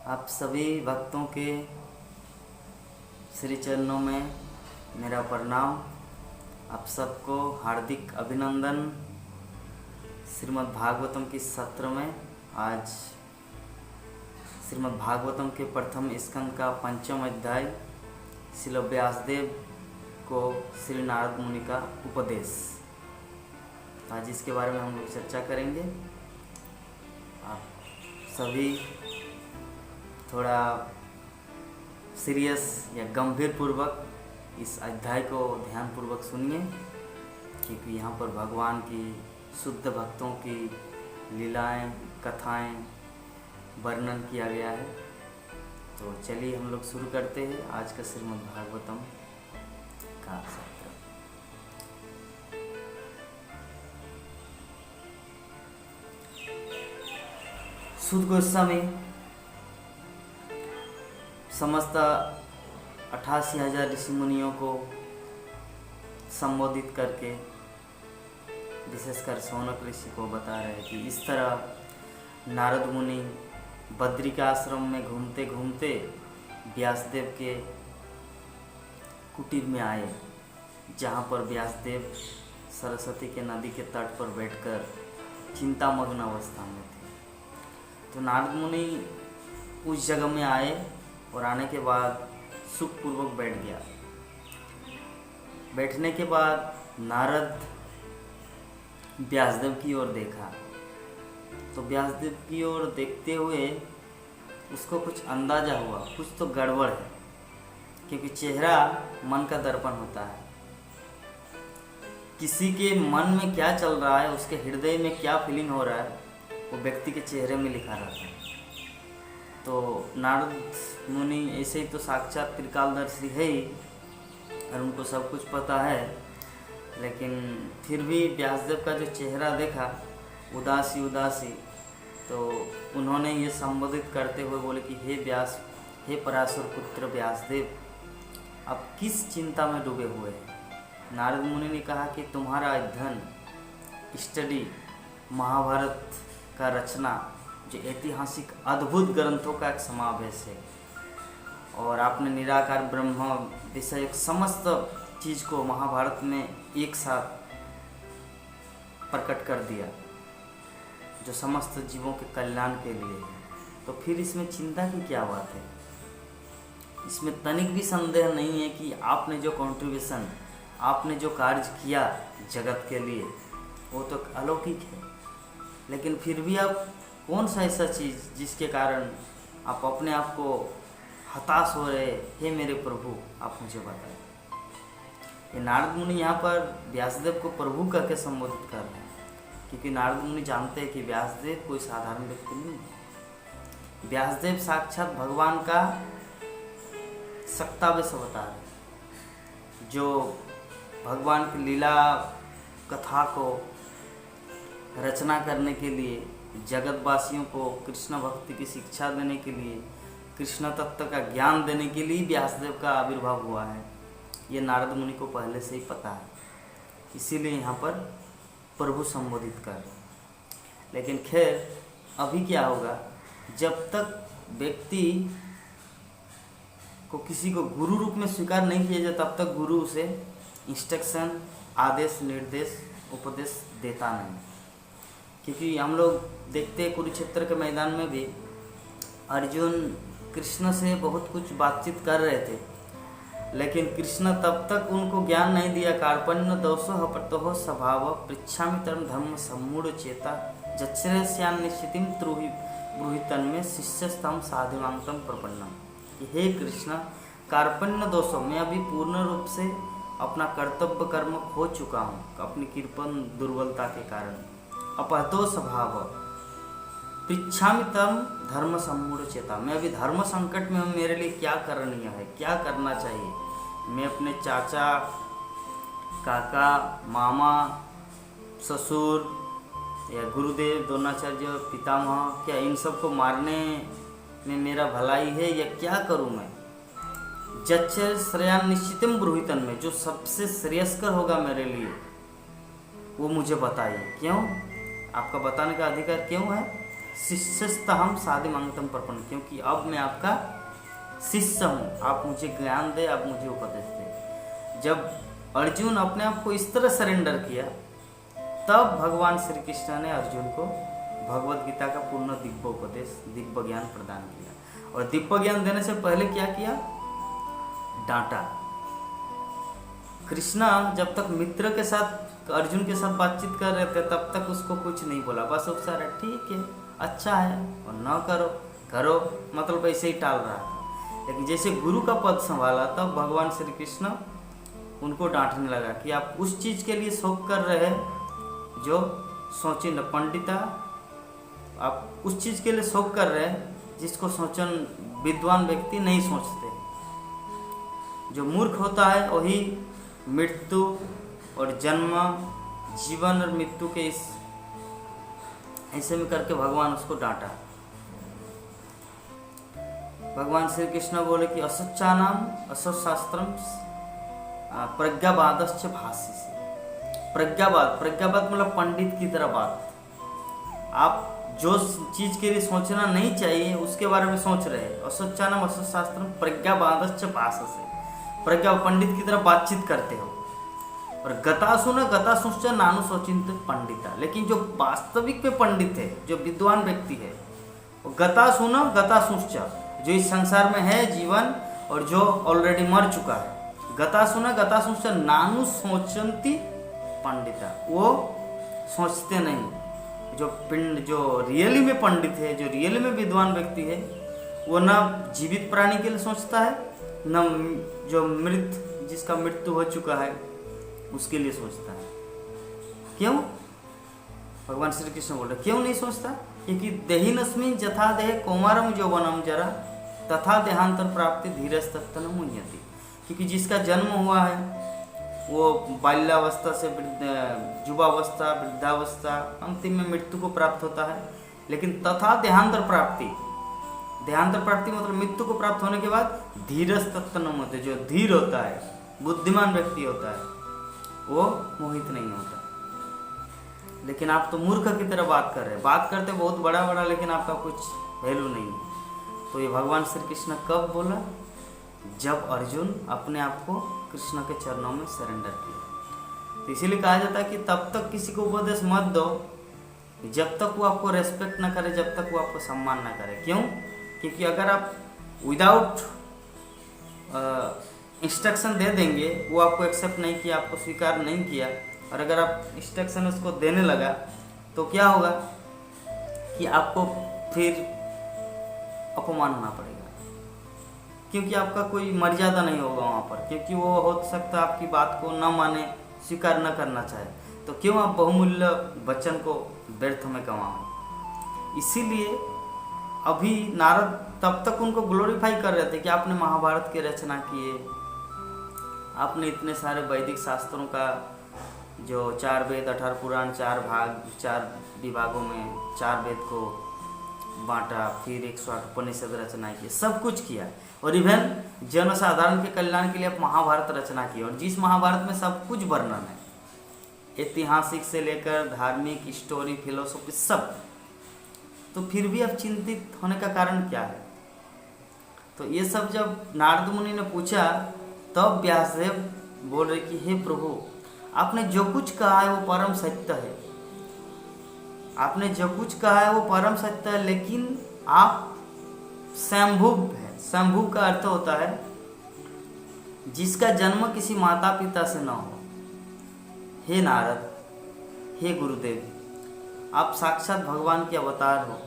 आप सभी भक्तों के श्री चरणों में मेरा प्रणाम। आप सबको हार्दिक अभिनंदन। श्रीमद् भागवतम की सत्र में आज श्रीमद् भागवतम के प्रथम स्कंद का पंचम अध्याय श्रील व्यासदेव को श्री नारद मुनि का उपदेश। आज इसके बारे में हम लोग चर्चा करेंगे। आप सभी थोड़ा सीरियस या गंभीर पूर्वक इस अध्याय को ध्यान पूर्वक सुनिए, क्योंकि यहाँ पर भगवान की शुद्ध भक्तों की लीलाएं, कथाएं वर्णन किया गया है। तो चलिए हम लोग शुरू करते हैं आज का श्रीमद् भागवतम का सत्र। सूत गोस्वामी समस्त 88,000 ऋषि मुनियों को संबोधित करके विशेषकर शौनक ऋषि को बता रहे हैं कि इस तरह नारद मुनि बद्री के आश्रम में घूमते घूमते व्यासदेव के कुटीर में आए, जहाँ पर व्यासदेव सरस्वती के नदी के तट पर बैठकर चिंतामग्न अवस्था में थे। तो नारद मुनि उस जगह में आए और आने के बाद सुखपूर्वक बैठ गया। बैठने के बाद नारद व्यासदेव की ओर देखा, तो व्यासदेव की ओर देखते हुए उसको कुछ अंदाजा हुआ, कुछ तो गड़बड़ है, क्योंकि चेहरा मन का दर्पण होता है। किसी के मन में क्या चल रहा है, उसके हृदय में क्या फीलिंग हो रहा है, वो व्यक्ति के चेहरे में लिखा रहता है। तो नारद मुनि ऐसे ही तो साक्षात त्रिकालदर्शी है ही और उनको सब कुछ पता है, लेकिन फिर भी व्यासदेव का जो चेहरा देखा उदासी उदासी, तो उन्होंने ये संबोधित करते हुए बोले कि हे व्यास, हे पराशर पुत्र व्यासदेव, आप किस चिंता में डूबे हुए हैं। नारद मुनि ने कहा कि तुम्हारा अध्ययन, स्टडी, महाभारत का रचना जो ऐतिहासिक अद्भुत ग्रंथों का एक समावेश है, और आपने निराकार ब्रह्म विषयक समस्त चीज को महाभारत में एक साथ प्रकट कर दिया, जो समस्त जीवों के कल्याण के लिए है। तो फिर इसमें चिंता की क्या बात है। इसमें तनिक भी संदेह नहीं है कि आपने जो कंट्रीब्यूशन, आपने जो कार्य किया जगत के लिए, वो तो अलौकिक है। लेकिन फिर भी आप कौन सा ऐसा चीज़ जिसके कारण आप अपने आप को हताश हो रहे, हे मेरे प्रभु, आप मुझे बताएं। ये नारद मुनि यहाँ पर व्यासदेव को प्रभु करके संबोधित कर रहे हैं, क्योंकि नारद मुनि जानते हैं कि व्यासदेव कोई साधारण व्यक्ति नहीं है। व्यासदेव साक्षात भगवान का सक्तावेश अवतार है, जो भगवान की लीला कथा को रचना करने के लिए, जगतवासियों को कृष्ण भक्ति की शिक्षा देने के लिए, कृष्ण तत्व का ज्ञान देने के लिए व्यासदेव का आविर्भाव हुआ है। ये नारद मुनि को पहले से ही पता है, इसीलिए यहाँ पर प्रभु संबोधित कर रहे हैं। लेकिन खैर, अभी क्या होगा, जब तक व्यक्ति को किसी को गुरु रूप में स्वीकार नहीं किया जाए, तब तक गुरु उसे इंस्ट्रक्शन, आदेश, निर्देश, उपदेश देता नहीं। क्योंकि हम लोग देखते हैं कुरुक्षेत्र के मैदान में भी अर्जुन कृष्ण से बहुत कुछ बातचीत कर रहे थे, लेकिन कृष्ण तब तक उनको ज्ञान नहीं दिया। कार्पण्य दोषो हपतो स्वभाव पृच्छामि तरम धर्म सम्मूढ़ चेता जच्छ्रेष्यान निश्चितिम त्रुहि ब्रूहितन में शिष्यस्तम साधिमांतम प्रपन्नम। हे कृष्ण, कार्पण्य दोषों में अभी पूर्ण रूप से अपना कर्तव्य कर्म खो चुका हूँ, अपनी कृपण दुर्बलता के कारण। अपहतो स्वभाव पृच्छामि तम धर्म सम्मूढ़ चेता, मैं अभी धर्म संकट में हूँ, मेरे लिए क्या करणीय है, क्या करना चाहिए। मैं अपने चाचा, काका, मामा, ससुर या गुरुदेव, द्रोणाचार्य, पितामह, क्या इन सबको मारने में मेरा भलाई है या क्या करूँ मैं। जच्छ श्रेयान निश्चितम ब्रूहितन में, जो सबसे श्रेयस्कर होगा मेरे लिए वो मुझे बताइए। क्यों? आपका बताने का अधिकार क्यों है? शिष्यस्तहम साधिमांगतम प्रपन्न, क्योंकि अब मैं आपका शिष्य हूँ, आप मुझे ज्ञान दे, आप मुझे उपदेश दे। जब अर्जुन अपने आप को इस तरह सरेंडर किया, तब भगवान श्री कृष्ण ने अर्जुन को भगवत गीता का पूर्ण दिव्य उपदेश, दिव्य ज्ञान प्रदान किया। और दिव्य ज्ञान देने से पहले क्या किया? डांटा। कृष्णा जब तक मित्र के साथ, अर्जुन के साथ बातचीत कर रहे थे, तब तक उसको कुछ नहीं बोला, बस उपसारा ठीक है, अच्छा है, और न करो करो, मतलब ऐसे ही टाल रहा था। लेकिन जैसे गुरु का पद संभाला, तब भगवान श्री कृष्ण उनको डांटने लगा कि आप उस चीज के लिए शोक कर रहे हैं जो सोचे न पंडिता, आप उस चीज के लिए शोक कर रहे हैं जिसको सोचन विद्वान व्यक्ति नहीं सोचते। जो मूर्ख होता है वही मृत्यु और जन्म, जीवन और मृत्यु के इस ऐसे में करके भगवान उसको डांटा। भगवान श्री कृष्ण बोले कि असच्चानाम असत शास्त्रम प्रज्ञावादश्च भाष्य से। प्रज्ञावाद मतलब पंडित की तरह बात। आप जो चीज के लिए सोचना नहीं चाहिए उसके बारे में सोच रहे हैं। असच्चानाम असत शास्त्रम प्रज्ञावादश्च भाष्य से, प्रज्ञा पंडित की तरह बातचीत करते हो। और गतासुच नानु सोचिंत पंडिता, लेकिन जो वास्तविक में पंडित है, जो विद्वान व्यक्ति है, वो गतासुच जो इस संसार में है जीवन और जो ऑलरेडी मर चुका है, गतासुच नानु सोचंती पंडिता, वो सोचते नहीं। जो रियली में पंडित है, जो रियली में विद्वान व्यक्ति है, वो न जीवित प्राणी के लिए सोचता है, न जो जिसका मृत्यु हो चुका है उसके लिए सोचता है। क्यों? भगवान श्री कृष्ण बोल रहे क्यों नहीं सोचता? क्योंकि देहिनस्मिन् यथा देह कौमारम यौवनम जरा तथा देहांतर प्राप्ति धीरज तत्तन मुह्यति। क्योंकि जिसका जन्म हुआ है वो बाल्यावस्था से युवावस्था, वृद्धावस्था, अंतिम में मृत्यु को प्राप्त होता है। लेकिन तथा देहांतर प्राप्ति मतलब मृत्यु को प्राप्त होने के बाद धीरज तत्तन मुह्यति, जो धीर होता है, बुद्धिमान व्यक्ति होता है, वो मोहित नहीं होता। लेकिन आप तो मूर्ख की तरह बात कर रहे हैं, बात करते बहुत बड़ा, लेकिन आपका कुछ वैल्यू नहीं है। तो ये भगवान श्री कृष्ण कब बोला? जब अर्जुन अपने आप को कृष्ण के चरणों में सरेंडर किया। तो इसीलिए कहा जाता है कि तब तक किसी को उपदेश मत दो जब तक वो आपको रेस्पेक्ट ना करे, जब तक वो आपको सम्मान ना करे। क्यों? क्योंकि अगर आप विदाउट इंस्ट्रक्शन दे देंगे, वो आपको एक्सेप्ट नहीं किया, आपको स्वीकार नहीं किया, और अगर आप इंस्ट्रक्शन उसको देने लगा तो क्या होगा कि आपको फिर अपमान होना पड़ेगा, क्योंकि आपका कोई मर्यादा नहीं होगा वहाँ पर। क्योंकि वो हो सकता है आपकी बात को न माने, स्वीकार न करना चाहे, तो क्यों आप बहुमूल्य वचन को व्यर्थ में गंवाएं। इसीलिए अभी नारद तब तक उनको ग्लोरीफाई कर रहे थे कि आपने महाभारत की रचना किए, आपने इतने सारे वैदिक शास्त्रों का जो 4 वेद, 18 पुराण, 4 भाग, 4 विभागों में 4 वेद को बांटा, फिर 108 उपनिषद रचना की, सब कुछ किया। और इवन जनसाधारण के कल्याण के लिए आप महाभारत रचना की, और जिस महाभारत में सब कुछ वर्णन है, ऐतिहासिक से लेकर धार्मिक, स्टोरी, फिलोसॉफी, सब। तो फिर भी अब चिंतित होने का कारण क्या है? तो ये सब जब नारद मुनि ने पूछा, तब व्यासदेव बोल रहे कि हे प्रभु, आपने जो कुछ कहा है वो परम सत्य है, आपने जो कुछ कहा है वो परम सत्य है, लेकिन आप स्वयंभुव है। स्वयंभुव का अर्थ होता है जिसका जन्म किसी माता पिता से न हो। हे नारद, हे गुरुदेव, आप साक्षात भगवान के अवतार हो,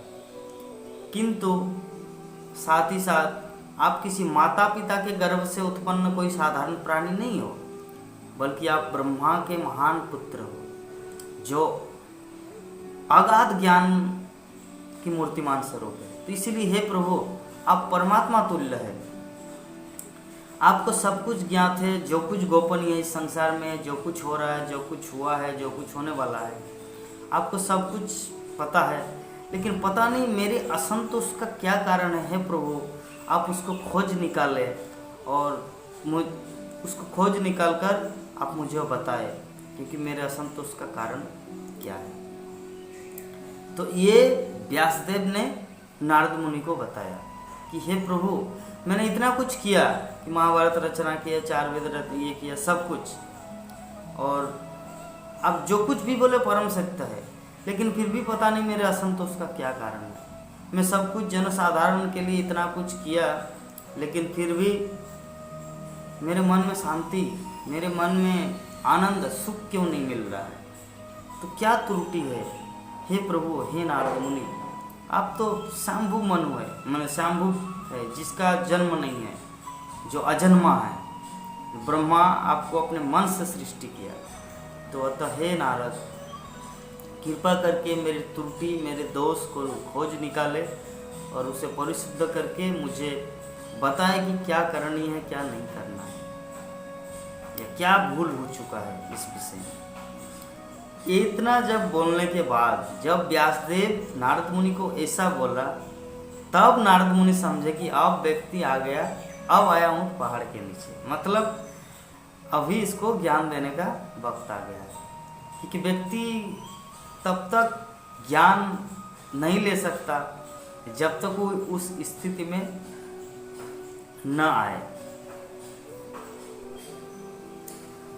किंतु साथ ही साथ आप किसी माता पिता के गर्भ से उत्पन्न कोई साधारण प्राणी नहीं हो, बल्कि आप ब्रह्मा के महान पुत्र हो, जो अगाध ज्ञान की मूर्तिमान स्वरूप है। तो इसीलिए हे प्रभु, आप परमात्मा तुल्य है, आपको सब कुछ ज्ञात है, जो कुछ गोपनीय है इस संसार में, जो कुछ हो रहा है, जो कुछ हुआ है, जो कुछ होने वाला है, आपको सब कुछ पता है। लेकिन पता नहीं मेरे असंतोष का क्या कारण है। हे प्रभु, आप उसको खोज निकाले और उसको खोज निकाल कर आप मुझे बताए, क्योंकि मेरे असंतोष का कारण क्या है। तो ये व्यासदेव ने नारद मुनि को बताया कि हे प्रभु, मैंने इतना कुछ किया कि महाभारत रचना किया, 4 वेद ये किया, सब कुछ, और अब जो कुछ भी बोले परम सत्य है, लेकिन फिर भी पता नहीं मेरे असंतोष का क्या कारण है। मैं सब कुछ जनसाधारण के लिए इतना कुछ किया, लेकिन फिर भी मेरे मन में शांति, मेरे मन में आनंद, सुख क्यों नहीं मिल रहा है? तो क्या त्रुटि है? हे प्रभु, हे नारद मुनि, आप तो शाम्भु मनु है, मैंने शाम्भु है जिसका जन्म नहीं है, जो अजन्मा है। ब्रह्मा आपको अपने मन से सृष्टि किया। तो अतः हे नारद, कृपा करके मेरी त्रुटि, मेरे दोष को खोज निकाले और उसे परिशुद्ध करके मुझे बताए कि क्या करनी है, क्या नहीं करना है, या क्या भूल हो चुका है इस विषय में। इतना जब बोलने के बाद, जब व्यासदेव नारद मुनि को ऐसा बोला, तब नारद मुनि समझे कि अब व्यक्ति आ गया, अब आया हूँ पहाड़ के नीचे, मतलब अभी इसको ज्ञान देने का वक्त आ गया है। क्योंकि व्यक्ति तब तक ज्ञान नहीं ले सकता जब तक वो उस स्थिति में न आए।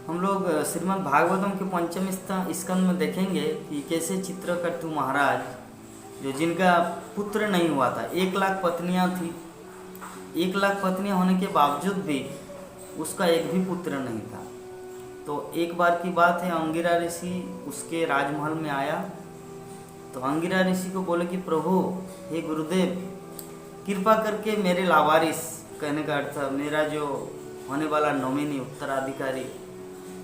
हम लोग श्रीमद् भागवतम के 5वें स्कंद में देखेंगे कि कैसे चित्रकर्तु महाराज, जो जिनका पुत्र नहीं हुआ था, 1 लाख पत्नियां थी, 1 लाख पत्नियां होने के बावजूद भी उसका एक भी पुत्र नहीं था। तो एक बार की बात है, अंगिरा ऋषि उसके राजमहल में आया। तो अंगिरा ऋषि को बोले कि प्रभु, हे गुरुदेव, कृपा करके मेरे लावारिस, कहने का अर्थ मेरा जो होने वाला नॉमिनी, उत्तराधिकारी,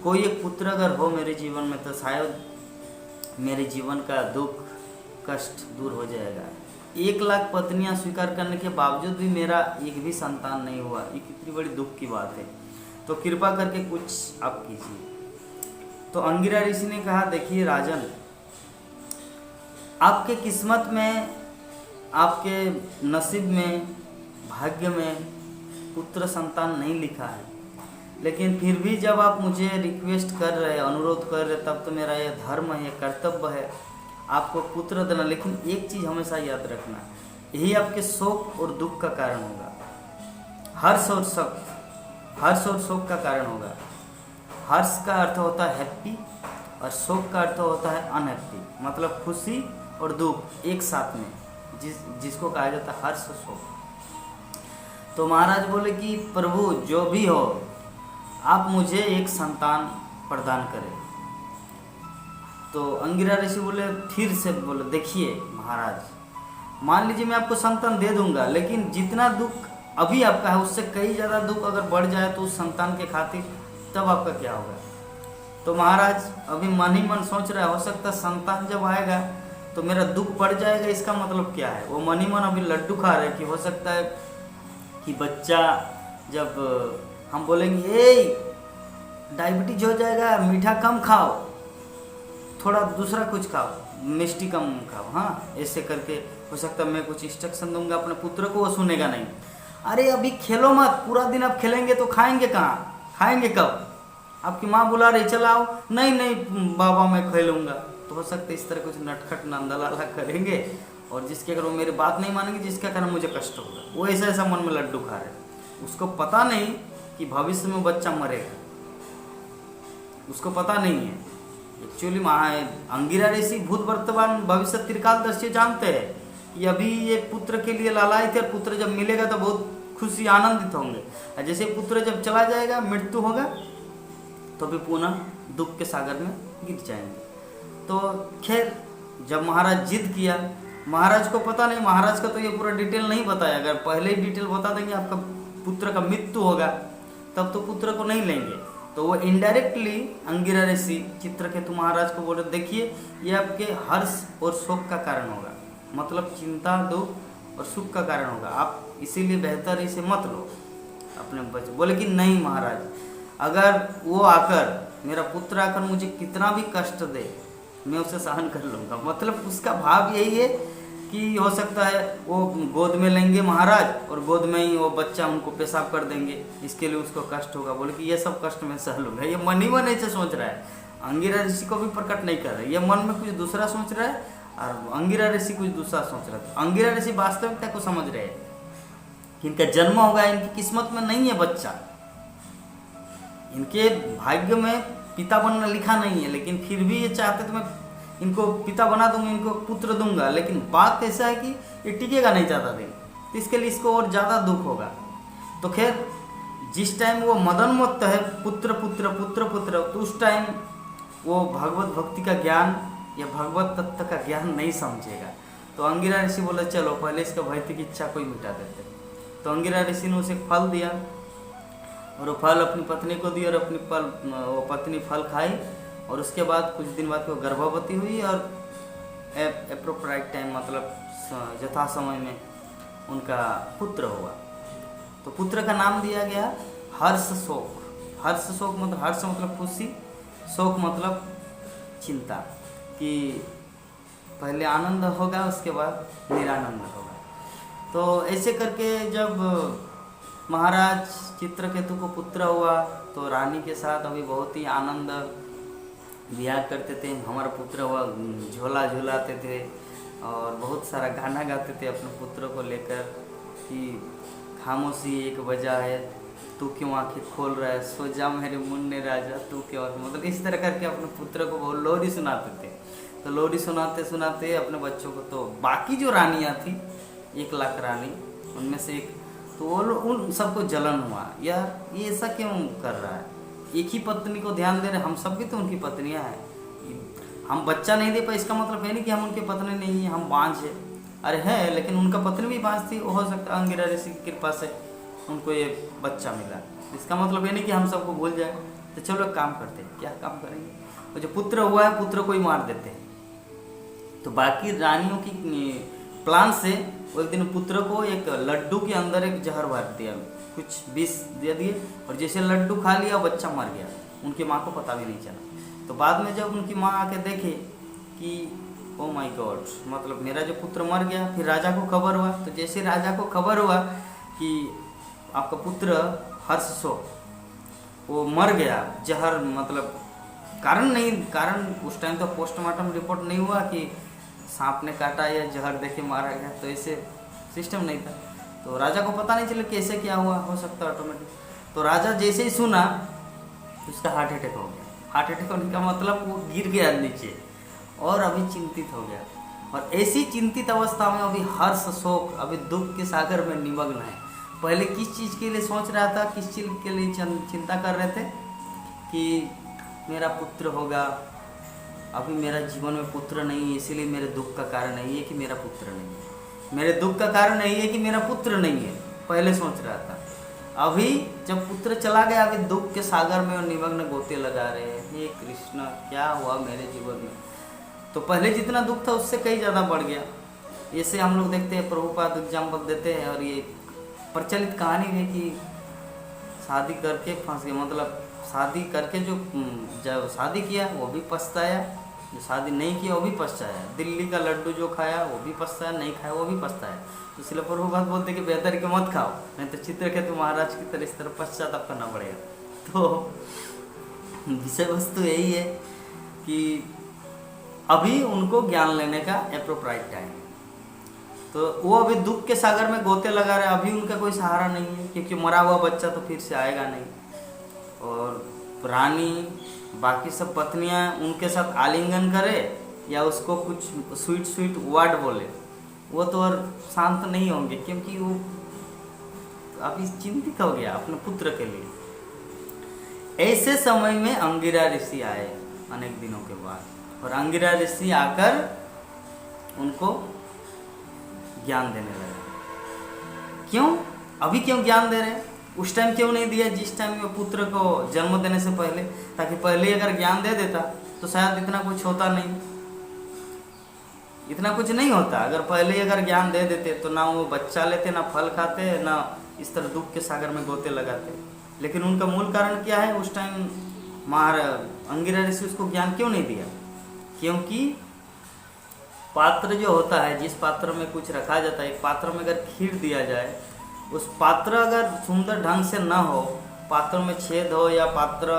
कोई एक पुत्र अगर हो मेरे जीवन में तो शायद मेरे जीवन का दुख कष्ट दूर हो जाएगा। 1 लाख पत्नियां स्वीकार करने के बावजूद भी मेरा एक भी संतान नहीं हुआ, ये कितनी बड़ी दुख की बात है। तो कृपा करके कुछ आप कीजिए। तो अंगिरा ऋषि ने कहा, देखिए राजन, आपके किस्मत में, आपके नसीब में, भाग्य में पुत्र संतान नहीं लिखा है, लेकिन फिर भी जब आप मुझे रिक्वेस्ट कर रहे, अनुरोध कर रहे, तब तो मेरा यह धर्म है, यह कर्तव्य है आपको पुत्र देना। लेकिन एक चीज़ हमेशा याद रखना, यही आपके शोक और दुख का कारण होगा। हर्ष और शोक का कारण होगा। हर्ष का अर्थ होता है हैप्पी और शोक का अर्थ होता है अनहैप्पी, मतलब खुशी और दुख एक साथ में, जिसको कहा जाता है हर्ष और शोक। तो महाराज बोले कि प्रभु, जो भी हो, आप मुझे एक संतान प्रदान करें। तो अंगिरा ऋषि बोले, फिर से बोले, देखिए महाराज, मान लीजिए मैं आपको संतान दे दूंगा, लेकिन जितना दुख अभी आपका है उससे कई ज़्यादा दुख अगर बढ़ जाए तो उस संतान के खातिर, तब आपका क्या होगा? तो महाराज अभी मन ही मन सोच रहा है, हो सकता है संतान जब आएगा तो मेरा दुख बढ़ जाएगा। इसका मतलब क्या है? वो मन ही मन अभी लड्डू खा रहे कि हो सकता है कि बच्चा, जब हम बोलेंगे ए डायबिटीज हो जाएगा, मीठा कम खाओ, थोड़ा दूसरा कुछ खाओ, मिष्टी कम खाओ, हाँ, ऐसे करके हो सकता है मैं कुछ इंस्ट्रक्शन दूंगा अपने पुत्र को, वो सुनेगा नहीं। अरे अभी खेलो मत, पूरा दिन आप खेलेंगे तो खाएंगे कहाँ, खाएंगे कब? आपकी माँ बुला रही, चलाओ, नहीं नहीं बाबा मैं खेलूंगा। तो हो सकता है इस तरह कुछ नटखट नंदलाला करेंगे, और जिसके अगर वो मेरी बात नहीं मानेंगे, जिसके कारण मुझे कष्ट होगा। वो ऐसा ऐसा मन में लड्डू खा रहे, उसको पता नहीं कि भविष्य में बच्चा मरेगा, उसको पता नहीं है। एक्चुअली अंगिरा ऋषि भूत वर्तमान भविष्य त्रिकालदर्शी जानते हैं कि अभी ये पुत्र के लिए लालायित है, और पुत्र जब मिलेगा तो बहुत खुशी आनंदित होंगे, और जैसे पुत्र जब चला जाएगा, मृत्यु होगा, तो भी पुनः दुख के सागर में गिर जाएंगे। तो खैर, जब महाराज जिद किया, महाराज को पता नहीं, महाराज का तो ये पूरा डिटेल नहीं बताया, अगर पहले ही डिटेल बता देंगे आपका पुत्र का मृत्यु होगा, तब तो पुत्र को नहीं लेंगे। तो वो इनडायरेक्टली अंगिरा ऋषि चित्रकेतु महाराज को बोले, देखिए ये आपके हर्ष और शोक का कारण होगा, मतलब चिंता, दुख और सुख का कारण होगा, आप इसीलिए बेहतर इसे मत लो अपने बच्चे। बोले कि नहीं महाराज, अगर वो आकर, मेरा पुत्र आकर मुझे कितना भी कष्ट दे, मैं उसे सहन कर लूँगा। मतलब उसका भाव यही है कि हो सकता है वो गोद में लेंगे महाराज, और गोद में ही वो बच्चा उनको पेशाब कर देंगे, इसके लिए उसको कष्ट होगा। बोले कि ये सब कष्ट मैं सह लूँगा। ये मन ही मन ऐसे सोच रहा है, अंगिरा ऋषि को भी प्रकट नहीं कर रहा है, ये मन में कुछ दूसरा सोच रहा है, और अंगिरा ऋषि कुछ दूसरा सोच रहे थे। अंगिरा ऋषि वास्तविकता को समझ रहे हैं कि इनका जन्म होगा, इनकी किस्मत में नहीं है बच्चा, इनके भाग्य में पिता बनना लिखा नहीं है, लेकिन फिर भी ये चाहते तो मैं इनको पिता बना दूंगा, इनको पुत्र दूंगा। लेकिन बात ऐसा है कि ये टिकेगा नहीं ज़्यादा दिन, तो इसके लिए इसको और ज़्यादा दुख होगा। तो खैर जिस टाइम वो मदनमत्त है पुत्र पुत्र पुत्र पुत्र, तो उस टाइम वो भगवत भक्ति का ज्ञान या भगवत तत्व का ज्ञान नहीं समझेगा। तो अंगिरा ऋषि बोला चलो पहले इसका भौतिक इच्छा को ही मिटा देते। तो अंगिरा ऋषि ने उसे फल दिया और वो फल अपनी पत्नी को दिया और वो पत्नी फल खाई और उसके बाद कुछ दिन बाद वो गर्भवती हुई और एप्रोप्राइट टाइम मतलब यथा समय में उनका पुत्र हुआ। तो पुत्र का नाम दिया गया हर्ष शोक। हर्ष शोक मतलब हर्ष मतलब खुशी, शोक मतलब चिंता, कि पहले आनंद होगा उसके बाद निरानंद होगा। तो ऐसे करके जब महाराज चित्रकेतु को पुत्र हुआ तो रानी के साथ अभी बहुत ही आनंद लिया करते थे। हमारा पुत्र हुआ, झोला झुलाते थे और बहुत सारा गाना गाते थे अपने पुत्र को लेकर कि खामोशी एक वजह है, तू क्यों आंखें खोल रहा है, सो जा मेरे मुन्ने राजा तू क्यों, मतलब इस तरह करके अपने पुत्र को बहुत लोरी सुनाते थे। तो लोरी सुनाते सुनाते अपने बच्चों को, तो बाकी जो रानियाँ थी 1 लाख रानी, उनमें से एक, तो वो उन सबको जलन हुआ, यार ये ऐसा क्यों कर रहा है, एक ही पत्नी को ध्यान दे रहे, हम सब भी तो उनकी पत्नियां हैं, हम बच्चा नहीं दे पाए इसका मतलब है नहीं कि हम उनकी पत्नी नहीं है, हम बांझ है। अरे है, लेकिन उनका पत्नी भी बांझ थी, हो सकता है अंगिरा ऋषि की कृपा से उनको ये बच्चा मिला। इसका मतलब ये नहीं कि हम सबको भूल जाए। तो चलो एक काम करते हैं, क्या काम करेंगे, वो जो पुत्र हुआ है पुत्र को ही मार देते हैं। तो बाकी रानियों की प्लान से वो एक दिन पुत्र को एक लड्डू के अंदर एक जहर भर दिया, कुछ विष दे दिए और जैसे लड्डू खा लिया बच्चा मर गया। उनकी माँ को पता भी नहीं चला। तो बाद में जब उनकी माँ आके देखे कि ओ माय गॉड, मतलब मेरा जो पुत्र मर गया, फिर राजा को खबर हुआ। तो जैसे राजा को खबर हुआ कि आपका पुत्र हर्ष शोक वो मर गया, जहर मतलब कारण उस टाइम तो पोस्टमार्टम रिपोर्ट नहीं हुआ कि सांप ने काटा या जहर देके मारा गया, तो ऐसे सिस्टम नहीं था। तो राजा को पता नहीं चला कैसे क्या हुआ, हो सकता है ऑटोमेटिक। तो राजा जैसे ही सुना उसका हार्ट अटैक हो गया। हार्ट अटैक होने का मतलब वो गिर गया नीचे और अभी चिंतित हो गया। और ऐसी चिंतित अवस्था में अभी हर्ष शोक अभी दुख के सागर में निमग्न है। पहले किस चीज़ के लिए सोच रहा था, किस चीज़ के लिए चिंता कर रहे थे कि मेरा पुत्र होगा, अभी मेरा जीवन में पुत्र नहीं है, इसीलिए मेरे दुख का कारण नहीं है कि मेरा पुत्र नहीं है, मेरे दुख का कारण नहीं है कि मेरा पुत्र नहीं है, पहले सोच रहा था। अभी जब पुत्र चला गया, अभी दुख के सागर में निमग्न गोते लगा रहे हैं, हे कृष्ण क्या हुआ मेरे जीवन में। तो पहले जितना दुख था उससे कई ज़्यादा बढ़ गया। ऐसे हम लोग देखते हैं, प्रभुपाद एग्जाम्पल देते हैं और ये प्रचलित कहानी है कि शादी करके फंस गया, मतलब शादी करके जो शादी किया वो भी पछताया, जो शादी नहीं किया वो भी पछताया, दिल्ली का लड्डू जो खाया वो भी पछताया, नहीं खाया वो भी पछताया। तो इसलिए प्रभुपाद बोलते कि बेहतर है कि मत खाओ, नहीं तो चित्रकेतु महाराज की तरह इस तरह पश्चाताप करना पड़ेगा। तो विषय वस्तु यही है कि अभी उनको ज्ञान लेने का एप्रोप्राइट टाइम है। तो वो अभी दुख के सागर में गोते लगा रहे, अभी उनका कोई सहारा नहीं है, क्योंकि मरा हुआ बच्चा तो फिर से आएगा नहीं। और रानी बाकी सब पत्नियां उनके साथ आलिंगन करे या उसको कुछ स्वीट स्वीट वर्ड बोले, वो तो और शांत नहीं होंगे, क्योंकि वो अभी चिंतित हो गया अपने पुत्र के लिए। ऐसे समय में अंगिरा ऋषि आए अनेक दिनों के बाद, और अंगिरा ऋषि आकर उनको ज्ञान देने लगे। क्यों अभी क्यों ज्ञान दे रहे हैं, उस टाइम क्यों नहीं दिया जिस टाइम में पुत्र को जन्म देने से पहले, ताकि पहले अगर ज्ञान दे देता तो शायद इतना कुछ होता नहीं, इतना कुछ नहीं होता। अगर पहले अगर ज्ञान दे देते तो ना वो बच्चा लेते, ना फल खाते, ना इस तरह दुख के सागर में गोते लगाते। लेकिन उनका मूल कारण क्या है, उस टाइम अंगिरा ऋषि उसको ज्ञान क्यों नहीं दिया, क्योंकि पात्र जो होता है, जिस पात्र में कुछ रखा जाता है, एक पात्र में अगर खीर दिया जाए, उस पात्र अगर सुंदर ढंग से ना हो, पात्र में छेद हो या पात्र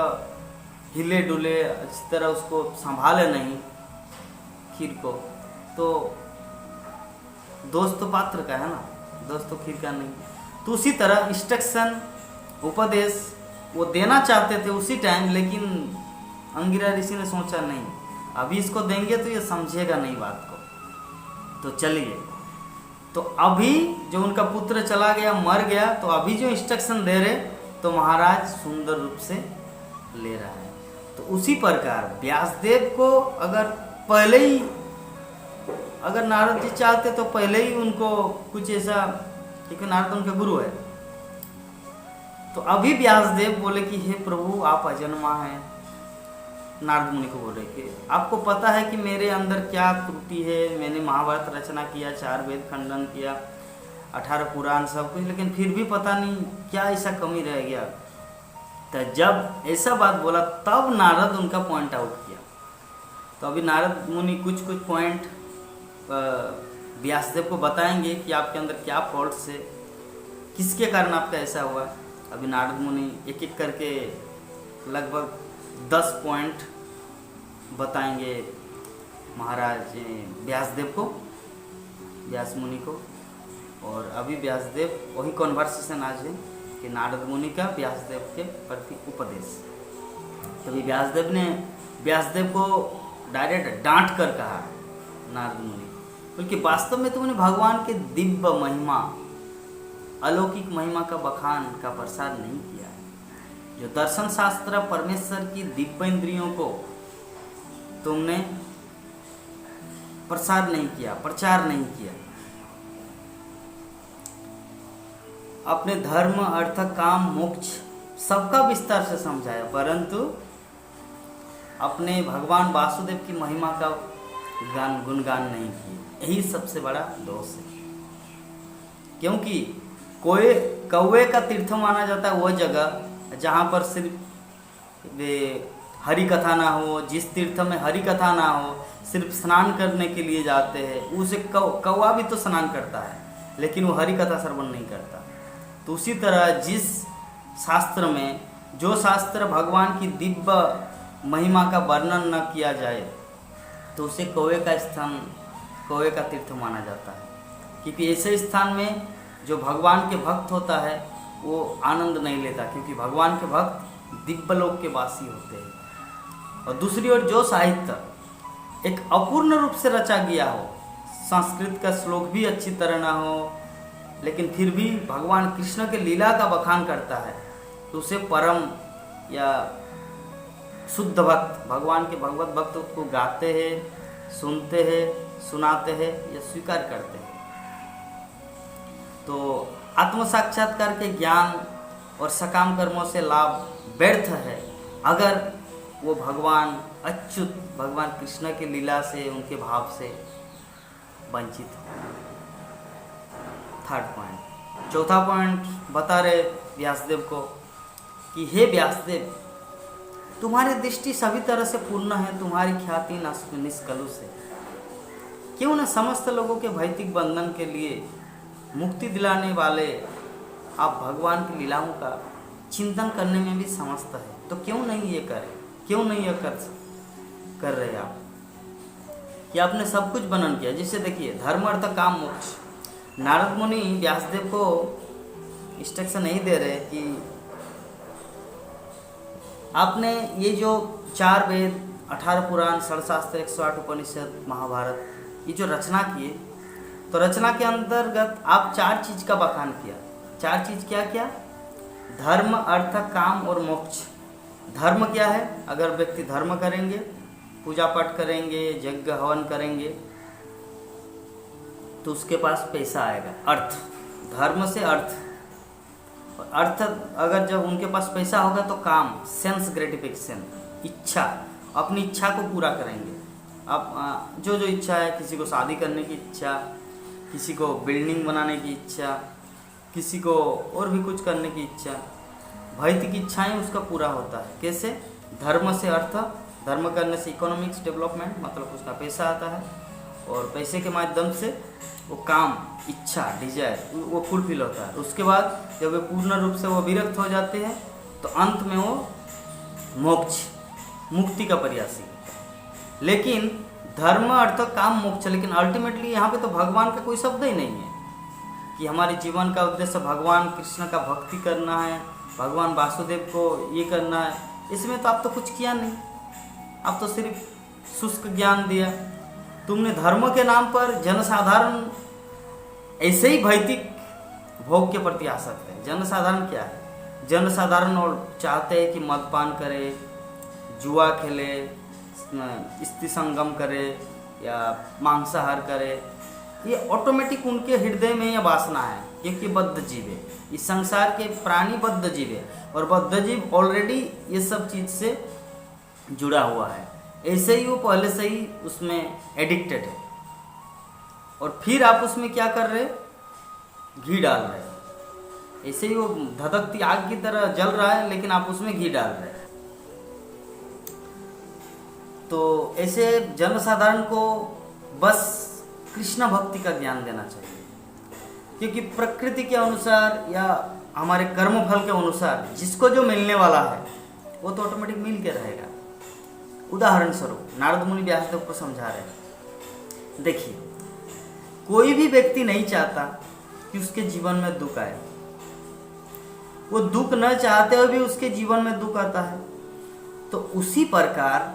हिले डुले इस तरह उसको संभाले नहीं खीर को, तो दोस्त तो पात्र का है ना, दोस्त तो खीर का नहीं। तो उसी तरह इंस्ट्रक्शन, उपदेश वो देना चाहते थे उसी टाइम, लेकिन अंगिरा ऋषि ने सोचा नहीं, अभी इसको देंगे तो ये समझेगा नहीं बात को, तो चलिए। तो अभी जो उनका पुत्र चला गया, मर गया, तो अभी जो इंस्ट्रक्शन दे रहे तो महाराज सुंदर रूप से ले रहा है। तो उसी प्रकार व्यासदेव को अगर पहले ही, अगर नारद जी चाहते तो पहले ही उनको कुछ ऐसा, क्योंकि नारद उनके गुरु है, तो अभी व्यासदेव बोले कि हे प्रभु आप अजन्मा हैं। नारद मुनि को बोले कि आपको पता है कि मेरे अंदर क्या त्रुटि है, मैंने महाभारत रचना किया, 4 वेद खंडन किया, 18 पुराण सब कुछ, लेकिन फिर भी पता नहीं क्या ऐसा कमी रह गया। तो जब ऐसा बात बोला तब नारद उनका पॉइंट आउट किया। तो अभी नारद मुनि कुछ पॉइंट व्यासदेव को बताएंगे कि आपके अंदर क्या फॉल्ट्स है, किसके कारण आपका ऐसा हुआ। अभी नारद मुनि एक एक करके लगभग 10 पॉइंट बताएंगे महाराज व्यासदेव को, व्यास मुनि को। और अभी व्यासदेव वही कॉन्वर्सेशन आज है कि नारद मुनि का व्यासदेव के प्रति उपदेश। तभी व्यासदेव ने व्यासदेव को डायरेक्ट डांट कर कहा नारद मुनि, बल्कि वास्तव में तुमने भगवान के दिव्य महिमा, अलौकिक महिमा का बखान का प्रसार नहीं किया है। जो दर्शन शास्त्र परमेश्वर की दिव्य इंद्रियों को तुमने प्रसार नहीं किया, प्रचार नहीं किया। अपने धर्म, अर्थ, काम, मोक्ष सबका विस्तार से समझाया, परंतु अपने भगवान वासुदेव की महिमा का गुणगान नहीं किया। यही सबसे बड़ा दोष है, क्योंकि कौवे का तीर्थ माना जाता है वह जगह जहाँ पर सिर्फ हरि कथा ना हो, जिस तीर्थ में हरि कथा ना हो, सिर्फ स्नान करने के लिए जाते हैं, उसे कौवा भी तो स्नान करता है, लेकिन वो हरि कथा श्रवण नहीं करता। तो उसी तरह जिस शास्त्र में, जो शास्त्र भगवान की दिव्य महिमा का वर्णन न किया जाए, तो उसे कौवे का स्थान, कौवे का तीर्थ माना जाता है। क्योंकि ऐसे स्थान में जो भगवान के भक्त होता है वो आनंद नहीं लेता, क्योंकि भगवान के भक्त दिव्य लोक के वासी होते हैं। और दूसरी ओर जो साहित्य एक अपूर्ण रूप से रचा गया हो, संस्कृत का श्लोक भी अच्छी तरह ना हो, लेकिन फिर भी भगवान कृष्ण के लीला का बखान करता है, तो उसे परम या शुद्ध भक्त, भगवान के भगवत भक्त उसको गाते हैं, सुनते हैं, सुनाते हैं या स्वीकार करते हैं। तो आत्म साक्षात्कार के ज्ञान और सकाम कर्मों से लाभ व्यर्थ है अगर वो भगवान अच्युत, भगवान कृष्ण के लीला से, उनके भाव से वंचित हो। 3rd point. चौथा पॉइंट बता रहे व्यासदेव को कि हे व्यासदेव, तुम्हारी दृष्टि सभी तरह से पूर्ण है, तुम्हारी ख्याति निष्कलुष है। क्यों न समस्त लोगों के भौतिक बंधन के लिए मुक्ति दिलाने वाले आप भगवान की लीलाओं का चिंतन करने में भी समस्त है, तो क्यों नहीं ये करें, क्यों नहीं ये कर रहे आप कि आपने सब कुछ वर्णन किया। जैसे देखिए धर्म, अर्थ, काम, मोक्ष। नारद मुनि व्यासदेव को इंस्ट्रक्शन नहीं दे रहे कि आपने ये जो 4 वेद, 18 पुराण, 6 शास्त्र, 108 उपनिषद, महाभारत, ये जो रचना किए, तो रचना के अंतर्गत आप 4 चीज का बखान किया। 4 चीज क्या क्या? धर्म, अर्थ, काम और मोक्ष। धर्म क्या है? अगर व्यक्ति धर्म करेंगे, पूजा पाठ करेंगे, यज्ञ हवन करेंगे, तो उसके पास पैसा आएगा। अर्थ, धर्म से अर्थ, और अर्थ अगर जब उनके पास पैसा होगा तो काम, सेंस ग्रेटिफिकेशन, इच्छा, अपनी इच्छा को पूरा करेंगे। अब जो इच्छा है, किसी को शादी करने की इच्छा, किसी को बिल्डिंग बनाने की इच्छा, किसी को और भी कुछ करने की इच्छा, भौतिक इच्छाएं उसका पूरा होता है। कैसे? धर्म से अर्थ, धर्म करने से इकोनॉमिक्स डेवलपमेंट, मतलब उसका पैसा आता है, और पैसे के माध्यम से वो काम, इच्छा, डिजायर वो फुलफिल होता है। उसके बाद जब वे पूर्ण रूप से वो विरक्त हो जाते हैं तो अंत में वो मोक्ष, मुक्ति का प्रयासी। लेकिन धर्म अर्थ काम मोक्ष, लेकिन अल्टीमेटली यहाँ पे तो भगवान का कोई शब्द ही नहीं है कि हमारे जीवन का उद्देश्य भगवान कृष्ण का भक्ति करना है, भगवान वासुदेव को ये करना है। इसमें तो आप तो कुछ किया नहीं, आप तो सिर्फ शुष्क ज्ञान दिया। तुमने धर्म के नाम पर जनसाधारण ऐसे ही भौतिक भोग के प्रति आसक्त है। जनसाधारण क्या है? जनसाधारण और चाहते हैं कि मदपान करे, जुआ खेले, स्त्री संगम करे या मांसाहार करे। ये ऑटोमेटिक उनके हृदय में यह वासना है, क्योंकि बद्ध जीव है, इस संसार के प्राणी बद्ध जीव है और बद्ध जीव ऑलरेडी ये सब चीज़ से जुड़ा हुआ है। ऐसे ही वो पहले से ही उसमें एडिक्टेड है और फिर आप उसमें क्या कर रहे? घी डाल रहे। ऐसे ही वो धधकती आग की तरह जल रहा है, लेकिन आप उसमें घी डाल रहे हैं। तो ऐसे जनसाधारण को बस कृष्ण भक्ति का ज्ञान देना चाहिए, क्योंकि प्रकृति के अनुसार या हमारे कर्म फल के अनुसार जिसको जो मिलने वाला है वो तो ऑटोमेटिक मिल के रहेगा। उदाहरण स्वरूप नारद मुनि व्यासदेव को समझा रहे हैं। देखिए, कोई भी व्यक्ति नहीं चाहता कि उसके जीवन में दुख आए, वो दुख न चाहते हुए भी उसके जीवन में दुख आता है। तो उसी प्रकार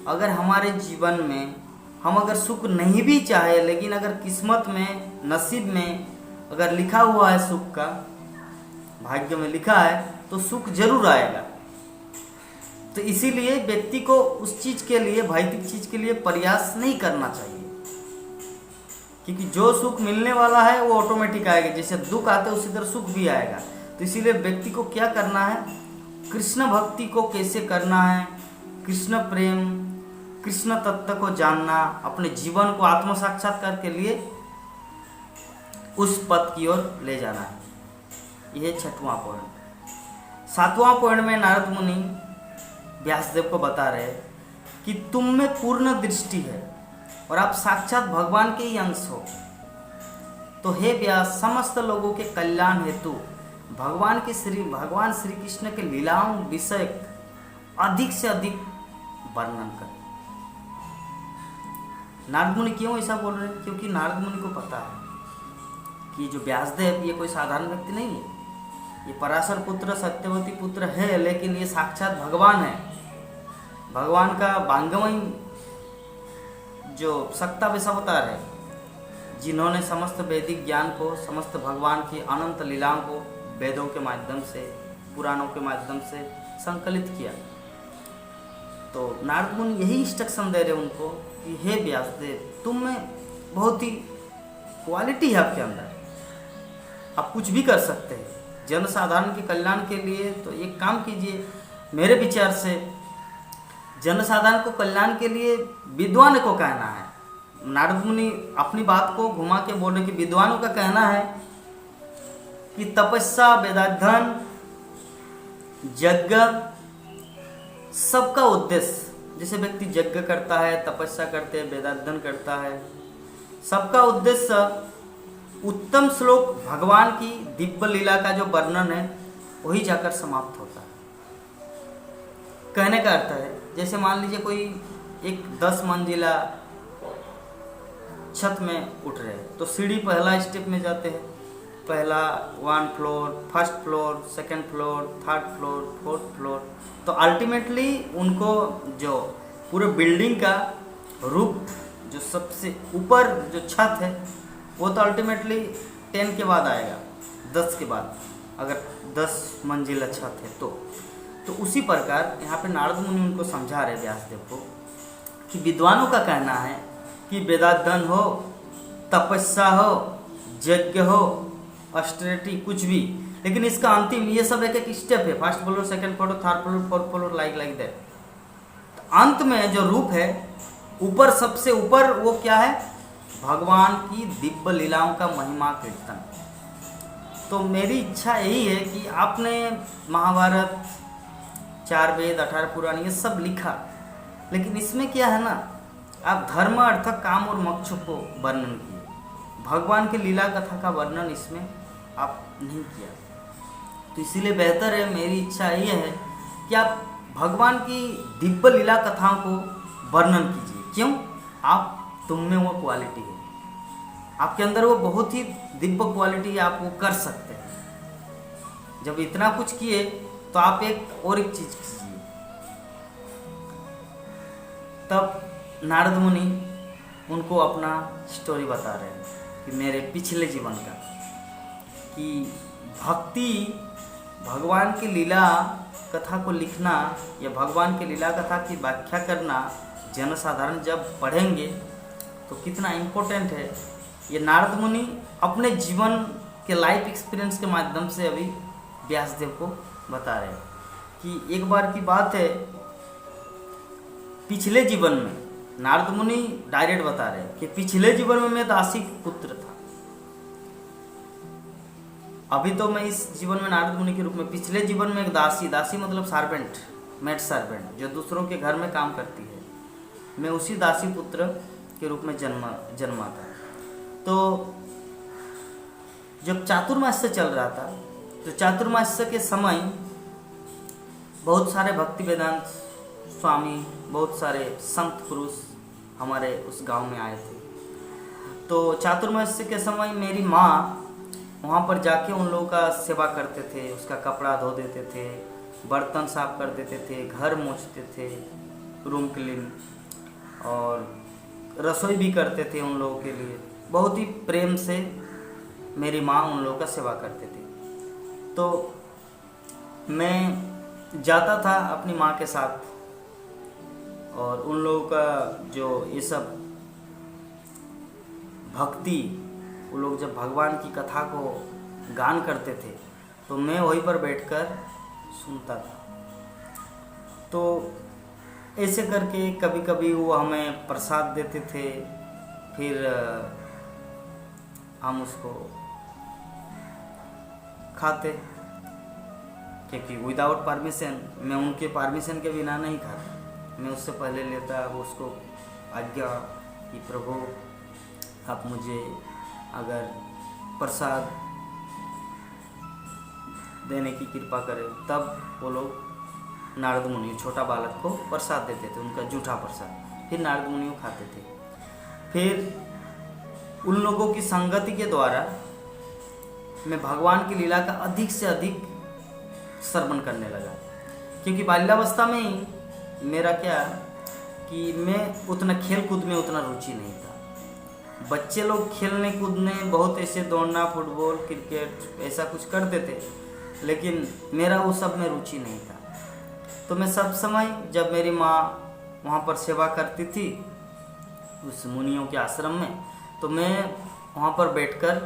अगर हमारे जीवन में हम अगर सुख नहीं भी चाहे, लेकिन अगर किस्मत में, नसीब में अगर लिखा हुआ है सुख का, भाग्य में लिखा है, तो सुख जरूर आएगा। तो इसीलिए व्यक्ति को उस चीज के लिए, भौतिक चीज के लिए प्रयास नहीं करना चाहिए, क्योंकि जो सुख मिलने वाला है वो ऑटोमेटिक आएगा। जैसे दुख आते है उसी तरह सुख भी आएगा। तो इसीलिए व्यक्ति को क्या करना है? कृष्ण भक्ति को कैसे करना है, कृष्ण प्रेम, कृष्ण तत्व को जानना, अपने जीवन को आत्म साक्षात्कार के लिए उस पथ की ओर ले जाना है। यह 6वां पॉइंट। 7वां पॉइंट में नारद मुनि व्यासदेव को बता रहे कि तुम में पूर्ण दृष्टि है और आप साक्षात भगवान के ही अंश हो। तो हे व्यास, समस्त लोगों के कल्याण हेतु भगवान श्री कृष्ण के लीलाओं विषय अधिक से अधिक वर्णन कर। नारद मुनि क्यों ऐसा बोल रहे हैं? क्योंकि नारद मुनि को पता है कि जो व्यासदेव ये कोई साधारण व्यक्ति नहीं है, ये पराशर पुत्र, सत्यवती पुत्र है, लेकिन ये साक्षात भगवान है। भगवान का वांगमय जो सत्ता विषवतार है, जिन्होंने समस्त वैदिक ज्ञान को, समस्त भगवान की अनंत लीलाओं को वेदों के माध्यम से, पुराणों के माध्यम से संकलित किया। तो नारद मुनि यही इंस्ट्रक्शन दे रहे उनको कि हे व्यासदेव, तुम में बहुत ही क्वालिटी है आपके अंदर, आप कुछ भी कर सकते हैं जनसाधारण के कल्याण के लिए। तो एक काम कीजिए, मेरे विचार से जनसाधारण को कल्याण के लिए विद्वान को कहना है। नारद मुनि अपनी बात को घुमा के बोल रहे कि विद्वानों का कहना है कि तपस्या, वेदाध्ययन, यज्ञ, सबका उद्देश्य, जैसे व्यक्ति यज्ञ करता है, तपस्या करते हैं, वेदाध्ययन करता है, सबका उद्देश्य उत्तम श्लोक भगवान की दिव्य लीला का जो वर्णन है वही जाकर समाप्त होता है। कहने का अर्थ है, जैसे मान लीजिए कोई एक 10 मंजिला छत में उठ रहे हैं, तो सीढ़ी पहला स्टेप में जाते हैं, पहला 1 floor, first floor, second floor, third floor, fourth floor. तो अल्टीमेटली उनको जो पूरे बिल्डिंग का रूफ, जो सबसे ऊपर जो छत है, वो तो अल्टीमेटली 10 के बाद आएगा, 10 के बाद, अगर 10 मंजिला छत है तो उसी प्रकार यहाँ पे नारद मुनि उनको समझा रहे व्यासदेव को कि विद्वानों का कहना है कि वेदाध्ययन हो, तपस्या हो, यज्ञ हो, ऑस्टेरिटी, कुछ भी, लेकिन इसका अंतिम ये सब एक स्टेप है, first floor, second floor, third floor, fourth floor, like that. अंत में जो रूप है ऊपर, सबसे ऊपर, वो क्या है? भगवान की दिव्य लीलाओं का महिमा कीर्तन। तो मेरी इच्छा यही है कि आपने महाभारत, 4 वेद, 18 पुराण, ये सब लिखा, लेकिन इसमें क्या है ना, आप धर्म, अर्थ, काम और मोक्ष को वर्णन किए, भगवान की लीला कथा का वर्णन इसमें आप नहीं किया। तो इसीलिए बेहतर है, मेरी इच्छा ये है कि आप भगवान की दिव्य लीला कथाओं को वर्णन कीजिए। क्यों? तुम में वो क्वालिटी है, आपके अंदर वो बहुत ही दिव्य क्वालिटी है, आप वो कर सकते हैं। जब इतना कुछ किए तो आप एक चीज कीजिए। तब नारद मुनि उनको अपना स्टोरी बता रहे हैं कि मेरे पिछले जीवन का, कि भक्ति, भगवान की लीला कथा को लिखना या भगवान की लीला कथा की व्याख्या करना जनसाधारण जब पढ़ेंगे तो कितना इम्पोर्टेंट है। ये नारद मुनि अपने जीवन के लाइफ एक्सपीरियंस के माध्यम से अभी व्यासदेव को बता रहे हैं कि एक बार की बात है, पिछले जीवन में नारद मुनि डायरेक्ट बता रहे हैं कि पिछले जीवन में मैं दासी पुत्र था। अभी तो मैं इस जीवन में नारद मुनि के रूप में, पिछले जीवन में एक दासी मतलब सर्वेंट, मेड सर्वेंट, जो दूसरों के घर में काम करती है, मैं उसी दासी पुत्र के रूप में जन्मा था। तो जब चातुर्मास्य चल रहा था तो चातुर्मास्य के समय बहुत सारे भक्ति वेदांत स्वामी, बहुत सारे संत पुरुष हमारे उस गांव में आए थे। तो चातुर्मास्य के समय मेरी माँ वहाँ पर जाके उन लोगों का सेवा करते थे, उसका कपड़ा धो देते थे, बर्तन साफ कर देते थे, घर मोचते थे, रूम क्लीन, और रसोई भी करते थे उन लोगों के लिए। बहुत ही प्रेम से मेरी माँ उन लोगों का सेवा करते थे। तो मैं जाता था अपनी माँ के साथ, और उन लोगों का जो ये सब भक्ति, वो लोग जब भगवान की कथा को गान करते थे तो मैं वहीं पर बैठकर सुनता था। तो ऐसे करके कभी कभी वो हमें प्रसाद देते थे, फिर हम उसको खाते, क्योंकि विदाउट परमिशन, मैं उनके परमिशन के बिना नहीं खाता, मैं उससे पहले लेता उसको आज्ञा कि प्रभु आप मुझे अगर प्रसाद देने की कृपा करें, तब वो लोग नारद मुनि छोटा बालक को प्रसाद देते थे, उनका जूठा प्रसाद, फिर नारद मुनि वो खाते थे। फिर उन लोगों की संगति के द्वारा मैं भगवान की लीला का अधिक से अधिक श्रवण करने लगा, क्योंकि बाल्यावस्था में ही मेरा क्या कि मैं उतना खेल कूद में उतना रुचि नहीं था। बच्चे लोग खेलने कूदने बहुत ऐसे दौड़ना, फुटबॉल, क्रिकेट ऐसा कुछ करते थे, लेकिन मेरा वो सब में रुचि नहीं था। तो मैं सब समय जब मेरी माँ वहाँ पर सेवा करती थी उस मुनियों के आश्रम में, तो मैं वहाँ पर बैठकर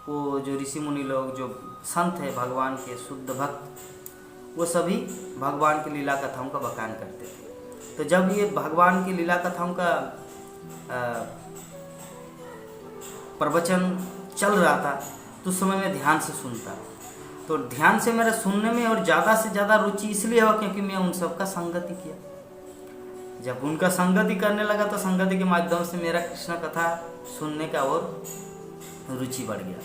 वो जो ऋषि मुनि लोग, जो संत है भगवान के शुद्ध भक्त, वो सभी भगवान की लीला कथाओं का बखान करते थे। तो जब ये भगवान की लीला कथाओं का प्रवचन चल रहा था तो उस समय मैं ध्यान से सुनता। तो ध्यान से मेरा सुनने में और ज़्यादा से ज़्यादा रुचि इसलिए हुआ क्योंकि मैं उन सब का संगति किया। जब उनका संगति करने लगा तो संगति के माध्यम से मेरा कृष्ण कथा सुनने का और रुचि बढ़ गया।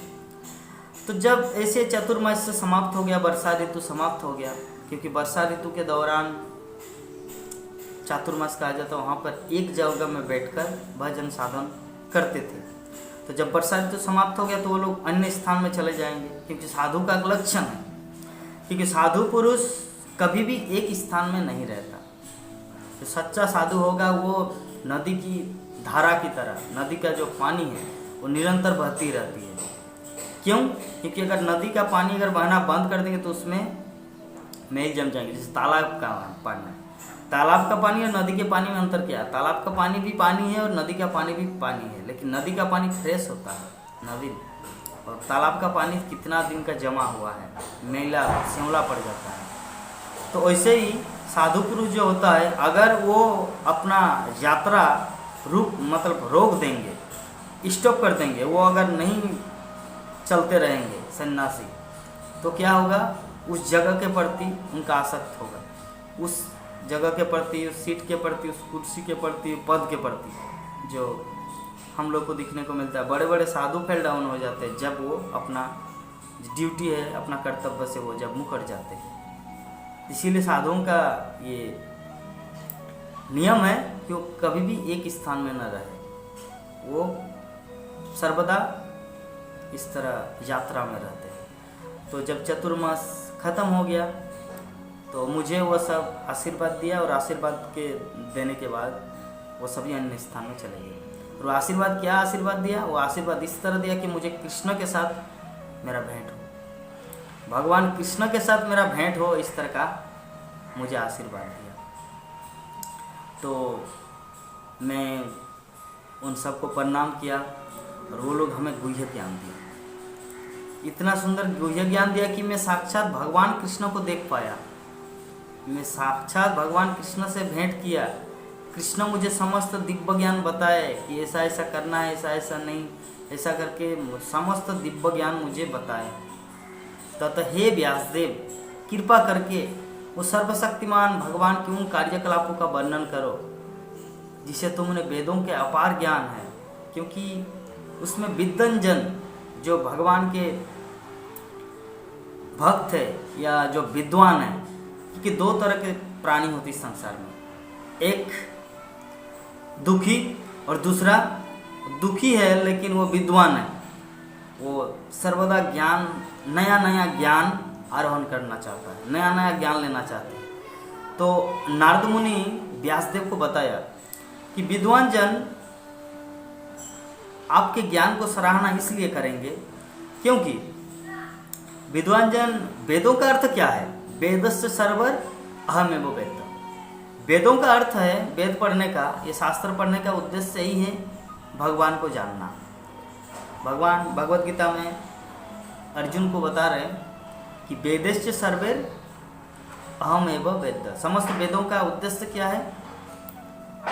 तो जब ऐसे चतुर्मास्य समाप्त हो गया, वर्षा ऋतु समाप्त हो गया, क्योंकि वर्षा ऋतु के दौरान चातुर्मास कहा जाता है, वहाँ पर एक जगह में बैठकर भजन साधन करते थे। तो जब वर्षा ऋतु समाप्त हो गया तो वो लोग अन्य स्थान में चले जाएंगे, क्योंकि साधु का लक्षण है, क्योंकि साधु पुरुष कभी भी एक स्थान में नहीं रहता। जो सच्चा साधु होगा वो नदी की धारा की तरह, नदी का जो पानी है वो निरंतर बहती रहती है। क्यों? क्योंकि अगर नदी का पानी अगर बहना बंद कर देंगे तो उसमें मैल जम जाएंगे। जैसे तालाब का पानी, तालाब का पानी और नदी के पानी में अंतर क्या है? तालाब का पानी भी पानी है और नदी का पानी भी पानी है, लेकिन नदी का पानी फ्रेश होता है, नवीन, और तालाब का पानी कितना दिन का जमा हुआ है, मैला श्यावला पड़ जाता है। तो वैसे ही साधु पुरुष जो होता है, अगर वो अपना यात्रा रोक देंगे, स्टॉप कर देंगे, वो अगर नहीं चलते रहेंगे सन्यासी, तो क्या होगा? उस जगह के प्रति उनका आसक्त होगा, उस जगह के प्रति, उस सीट के प्रति, उस कुर्सी के प्रति, पद के प्रति, जो हम लोग को दिखने को मिलता है। बड़े बड़े साधु फेल डाउन हो जाते हैं जब वो अपना ड्यूटी है, अपना कर्तव्य से वो जब मुकर जाते हैं। इसीलिए साधुओं का ये नियम है कि वो कभी भी एक स्थान में न रहे, वो सर्वदा इस तरह यात्रा में रहते हैं। तो जब चतुर्मास खत्म हो गया तो मुझे वो सब आशीर्वाद दिया, और आशीर्वाद के देने के बाद वो सभी अन्य स्थान में चले गए। और वो आशीर्वाद क्या आशीर्वाद दिया? वो आशीर्वाद इस तरह दिया कि मुझे कृष्ण के साथ मेरा भेंट हो, भगवान कृष्ण के साथ मेरा भेंट हो, इस तरह का मुझे आशीर्वाद दिया। तो मैं उन सबको प्रणाम किया और वो लोग हमें गुह्य ज्ञान दिया, इतना सुंदर गुह्य ज्ञान दिया कि मैं साक्षात भगवान कृष्ण को देख पाया, मैं साक्षात भगवान कृष्ण से भेंट किया। कृष्ण मुझे समस्त दिव्य ज्ञान बताए कि ऐसा ऐसा करना है, ऐसा ऐसा नहीं, ऐसा करके समस्त दिव्य ज्ञान मुझे बताए। ततः हे व्यासदेव, कृपा करके वो सर्वशक्तिमान भगवान के उन कार्यकलापों का वर्णन करो जिसे तुमने वेदों के अपार ज्ञान है, क्योंकि उसमें विद्वंजन जो भगवान के भक्त है या जो विद्वान है, क्योंकि दो तरह के प्राणी होती संसार में, एक दुखी और दूसरा दुखी है लेकिन वो विद्वान है, वो सर्वदा ज्ञान, नया नया ज्ञान आरोहण करना चाहता है, नया नया ज्ञान लेना चाहते हैं। तो नारद मुनि व्यासदेव को बताया कि विद्वान जन आपके ज्ञान को सराहना इसलिए करेंगे क्योंकि विद्वान जन, वेदों का अर्थ क्या है? वेदस्य सर्वर अहमेव वेद। वेदों का अर्थ है वेद पढ़ने का, ये शास्त्र पढ़ने का उद्देश्य यही है भगवान को जानना। भगवान भगवत गीता में अर्जुन को बता रहे कि वेदस्य सर्वेर अहमेव वेद, समस्त वेदों का उद्देश्य क्या है?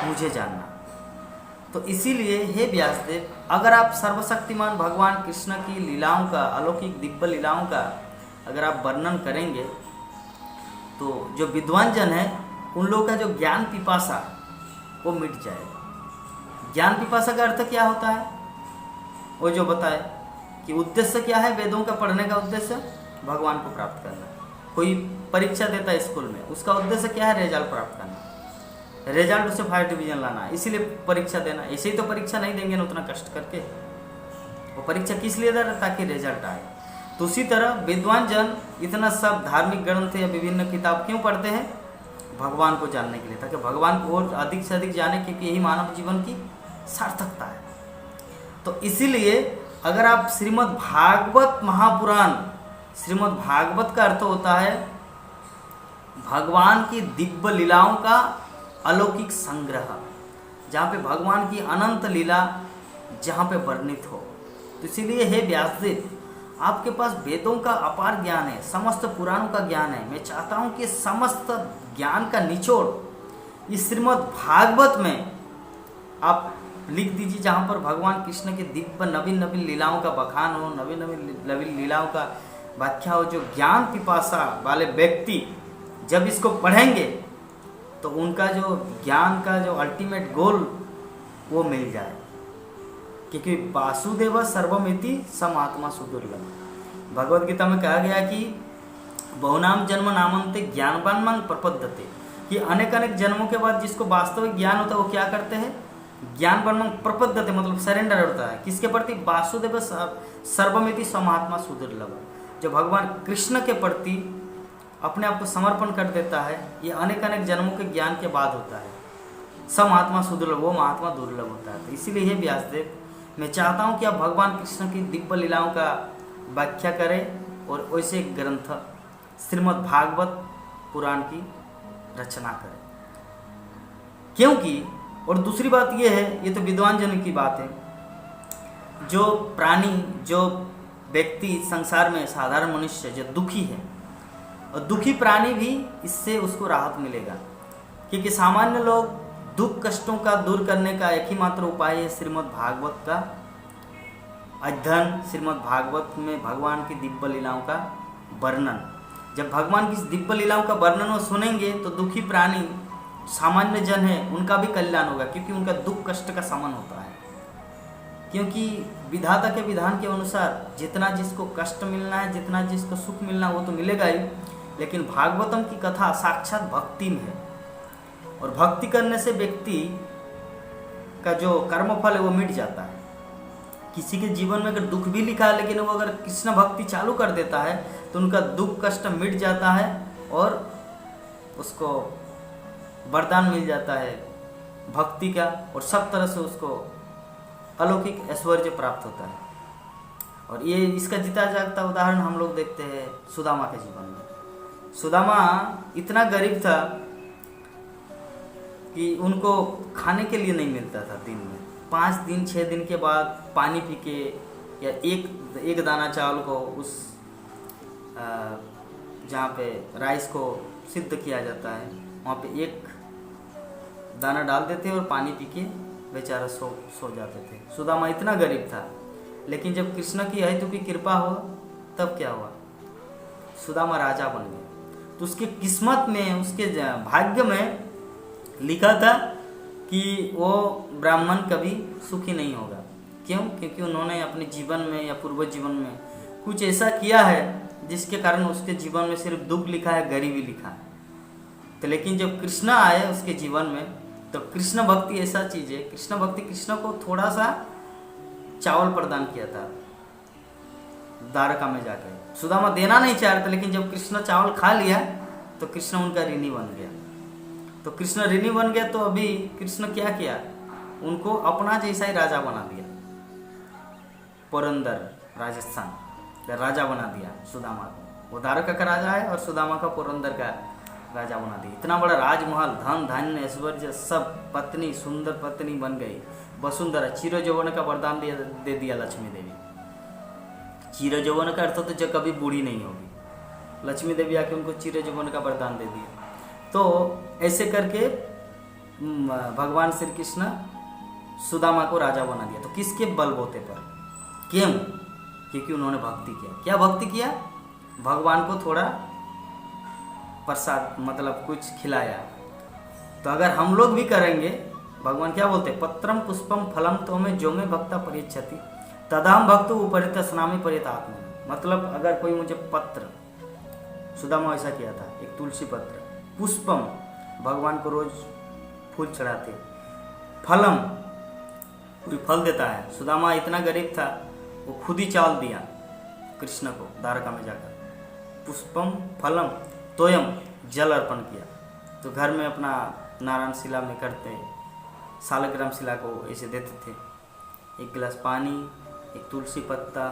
मुझे जानना। तो इसीलिए हे व्यासदेव, अगर आप सर्वशक्तिमान भगवान कृष्ण की लीलाओं का, अलौकिक दिव्य लीलाओं का अगर आप वर्णन करेंगे तो जो विद्वान जन है उन लोगों का जो ज्ञान पिपासा वो मिट जाएगा। ज्ञान पिपासा का अर्थ क्या होता है? वो जो बताए कि उद्देश्य क्या है वेदों का पढ़ने का उद्देश्य? भगवान को प्राप्त करना। कोई परीक्षा देता है स्कूल में, उसका उद्देश्य क्या है? रिजल्ट प्राप्त करना, रिजल्ट उसे 5 डिवीजन लाना, इसीलिए परीक्षा देना। ऐसे ही तो परीक्षा नहीं देंगे ना उतना कष्ट करके, वो परीक्षा किस लिए दे रहा? ताकि रिजल्ट आए। तो उसी तरह विद्वान जन इतना सब धार्मिक ग्रंथ या विभिन्न किताब क्यों पढ़ते हैं? भगवान को जानने के लिए, ताकि भगवान को और अधिक से अधिक जाने, क्योंकि यही मानव जीवन की सार्थकता है। तो इसीलिए अगर आप श्रीमद् भागवत महापुराण, श्रीमद् भागवत का अर्थ होता है भगवान की दिव्य लीलाओं का अलौकिक संग्रह, जहाँ पे भगवान की अनंत लीला जहाँ पे वर्णित हो। तो इसीलिए हे व्यासदेव, आपके पास वेदों का अपार ज्ञान है, समस्त पुराणों का ज्ञान है। मैं चाहता हूँ कि समस्त ज्ञान का निचोड़ इस श्रीमद् भागवत में आप लिख दीजिए, जहाँ पर भगवान कृष्ण के दिव्य नवीन नवीन लीलाओं का बखान हो, नवीन नवीन लीलाओं का व्याख्या हो। जो ज्ञान पिपासा वाले व्यक्ति जब इसको पढ़ेंगे तो उनका जो ज्ञान का जो अल्टीमेट गोल वो मिल जाए, क्योंकि वासुदेव सर्वमिति समात्मा सुदुर्लभ। भगवद गीता में कहा गया कि बहुनाम जन्म नामन्ते ज्ञानवान मांग प्रपद्यते, कि अनेक अनेक जन्मों के बाद जिसको वास्तविक ज्ञान होता है वो क्या करते हैं? ज्ञानवान मांग प्रपद्यते, मतलब सरेंडर होता है किसके प्रति? वासुदेव सर्वमिति समात्मा सुदुर्लभ। जो भगवान कृष्ण के प्रति अपने आप को समर्पण कर देता है, ये अनेक अनेक जन्मों के ज्ञान के बाद होता है। समात्मा सुदुर्लभ, वो महात्मा दुर्लभ होता है। तो इसीलिए हे व्यासदेव, मैं चाहता हूँ कि आप भगवान कृष्ण की दिव्य लीलाओं का व्याख्या करें और वैसे ग्रंथ श्रीमद् भागवत पुराण की रचना करें। क्योंकि और दूसरी बात ये है, ये तो विद्वान जन की बात है, जो प्राणी, जो व्यक्ति संसार में साधारण मनुष्य जो दुखी है, और दुखी प्राणी भी इससे उसको राहत मिलेगा, क्योंकि सामान्य लोग दुख कष्टों का दूर करने का एक ही मात्र उपाय है श्रीमद् भागवत का अध्ययन, श्रीमद् भागवत में भगवान की दिव्य लीलाओं का वर्णन। जब भगवान की दिव्य लीलाओं का वर्णन वो सुनेंगे तो दुखी प्राणी, सामान्य जन है, उनका भी कल्याण होगा, क्योंकि उनका दुख कष्ट का समन होता है। क्योंकि विधाता के विधान के अनुसार जितना जिसको कष्ट मिलना है, जितना जिसको सुख मिलना है वो तो मिलेगा ही, लेकिन भागवतम की कथा साक्षात भक्ति में है। और भक्ति करने से व्यक्ति का जो कर्मफल है वो मिट जाता है। किसी के जीवन में अगर दुख भी लिखा है, लेकिन वो अगर कृष्ण भक्ति चालू कर देता है तो उनका दुख कष्ट मिट जाता है और उसको वरदान मिल जाता है भक्ति का, और सब तरह से उसको अलौकिक ऐश्वर्य प्राप्त होता है। और ये इसका जीता जागता उदाहरण हम लोग देखते हैं सुदामा के जीवन में। सुदामा इतना गरीब था कि उनको खाने के लिए नहीं मिलता था। दिन में 5 दिन 6 दिन के बाद पानी पी के या एक दाना चावल को उस जहाँ पे राइस को सिद्ध किया जाता है वहाँ पे एक दाना डाल देते और पानी पी के बेचारा सो जाते थे। सुदामा इतना गरीब था, लेकिन जब कृष्ण की हेतु की कृपा हो तब क्या हुआ, सुदामा राजा बन गया। तो उसके किस्मत में, उसके भाग्य में लिखा था कि वो ब्राह्मण कभी सुखी नहीं होगा। क्यों? क्योंकि उन्होंने अपने जीवन में या पूर्व जीवन में कुछ ऐसा किया है जिसके कारण उसके जीवन में सिर्फ दुख लिखा है, गरीबी लिखा है। तो लेकिन जब कृष्ण आए उसके जीवन में, तो कृष्ण भक्ति ऐसा चीज़ है, कृष्ण भक्ति कृष्ण को थोड़ा सा चावल प्रदान किया था द्वारका में जाकर। सुदामा देना नहीं चाह रहे थे, लेकिन जब कृष्ण चावल खा लिया तो कृष्ण उनका ऋणी बन गया। तो कृष्ण ऋणी बन गया तो अभी कृष्ण क्या किया, उनको अपना जैसा ही राजा बना दिया। पुरंदर राजस्थान का राजा बना दिया सुदामा को। वो द्वारका का राजा है और सुदामा का पुरंदर का राजा बना दिया। इतना बड़ा राजमहल, धन धान्य ऐश्वर्य सब, पत्नी सुंदर पत्नी बन गई वसुंधरा। चिर यौवन का वरदान दे दिया लक्ष्मी देवी। चिर यौवन का अर्थ तो जो कभी बूढ़ी नहीं होगी। लक्ष्मी देवी आके उनको चिर यौवन का वरदान दे दिया। तो ऐसे करके भगवान श्री कृष्ण सुदामा को राजा बना दिया। तो किसके बलबूते पर? क्यों? क्योंकि उन्होंने भक्ति किया। क्या भक्ति किया? भगवान को थोड़ा प्रसाद मतलब कुछ खिलाया। तो अगर हम लोग भी करेंगे, भगवान क्या बोलते हैं, पत्रम पुष्पम फलम तो में जो में भक्ता परिच्छति तदाम भक्त उपरित स्नामी परित आत्मा। मतलब अगर कोई मुझे पत्र, सुदामा ऐसा किया था, एक तुलसी पत्र, पुष्पम भगवान को रोज फूल चढ़ाते, फलम कोई फल देता है। सुदामा इतना गरीब था वो खुद ही चावल दिया कृष्ण को द्वारका में जाकर। पुष्पम फलम तोयम जल अर्पण किया। तो घर में अपना नारायण शिला में करते, सालग्राम शिला को ऐसे देते थे, एक गिलास पानी, एक तुलसी पत्ता,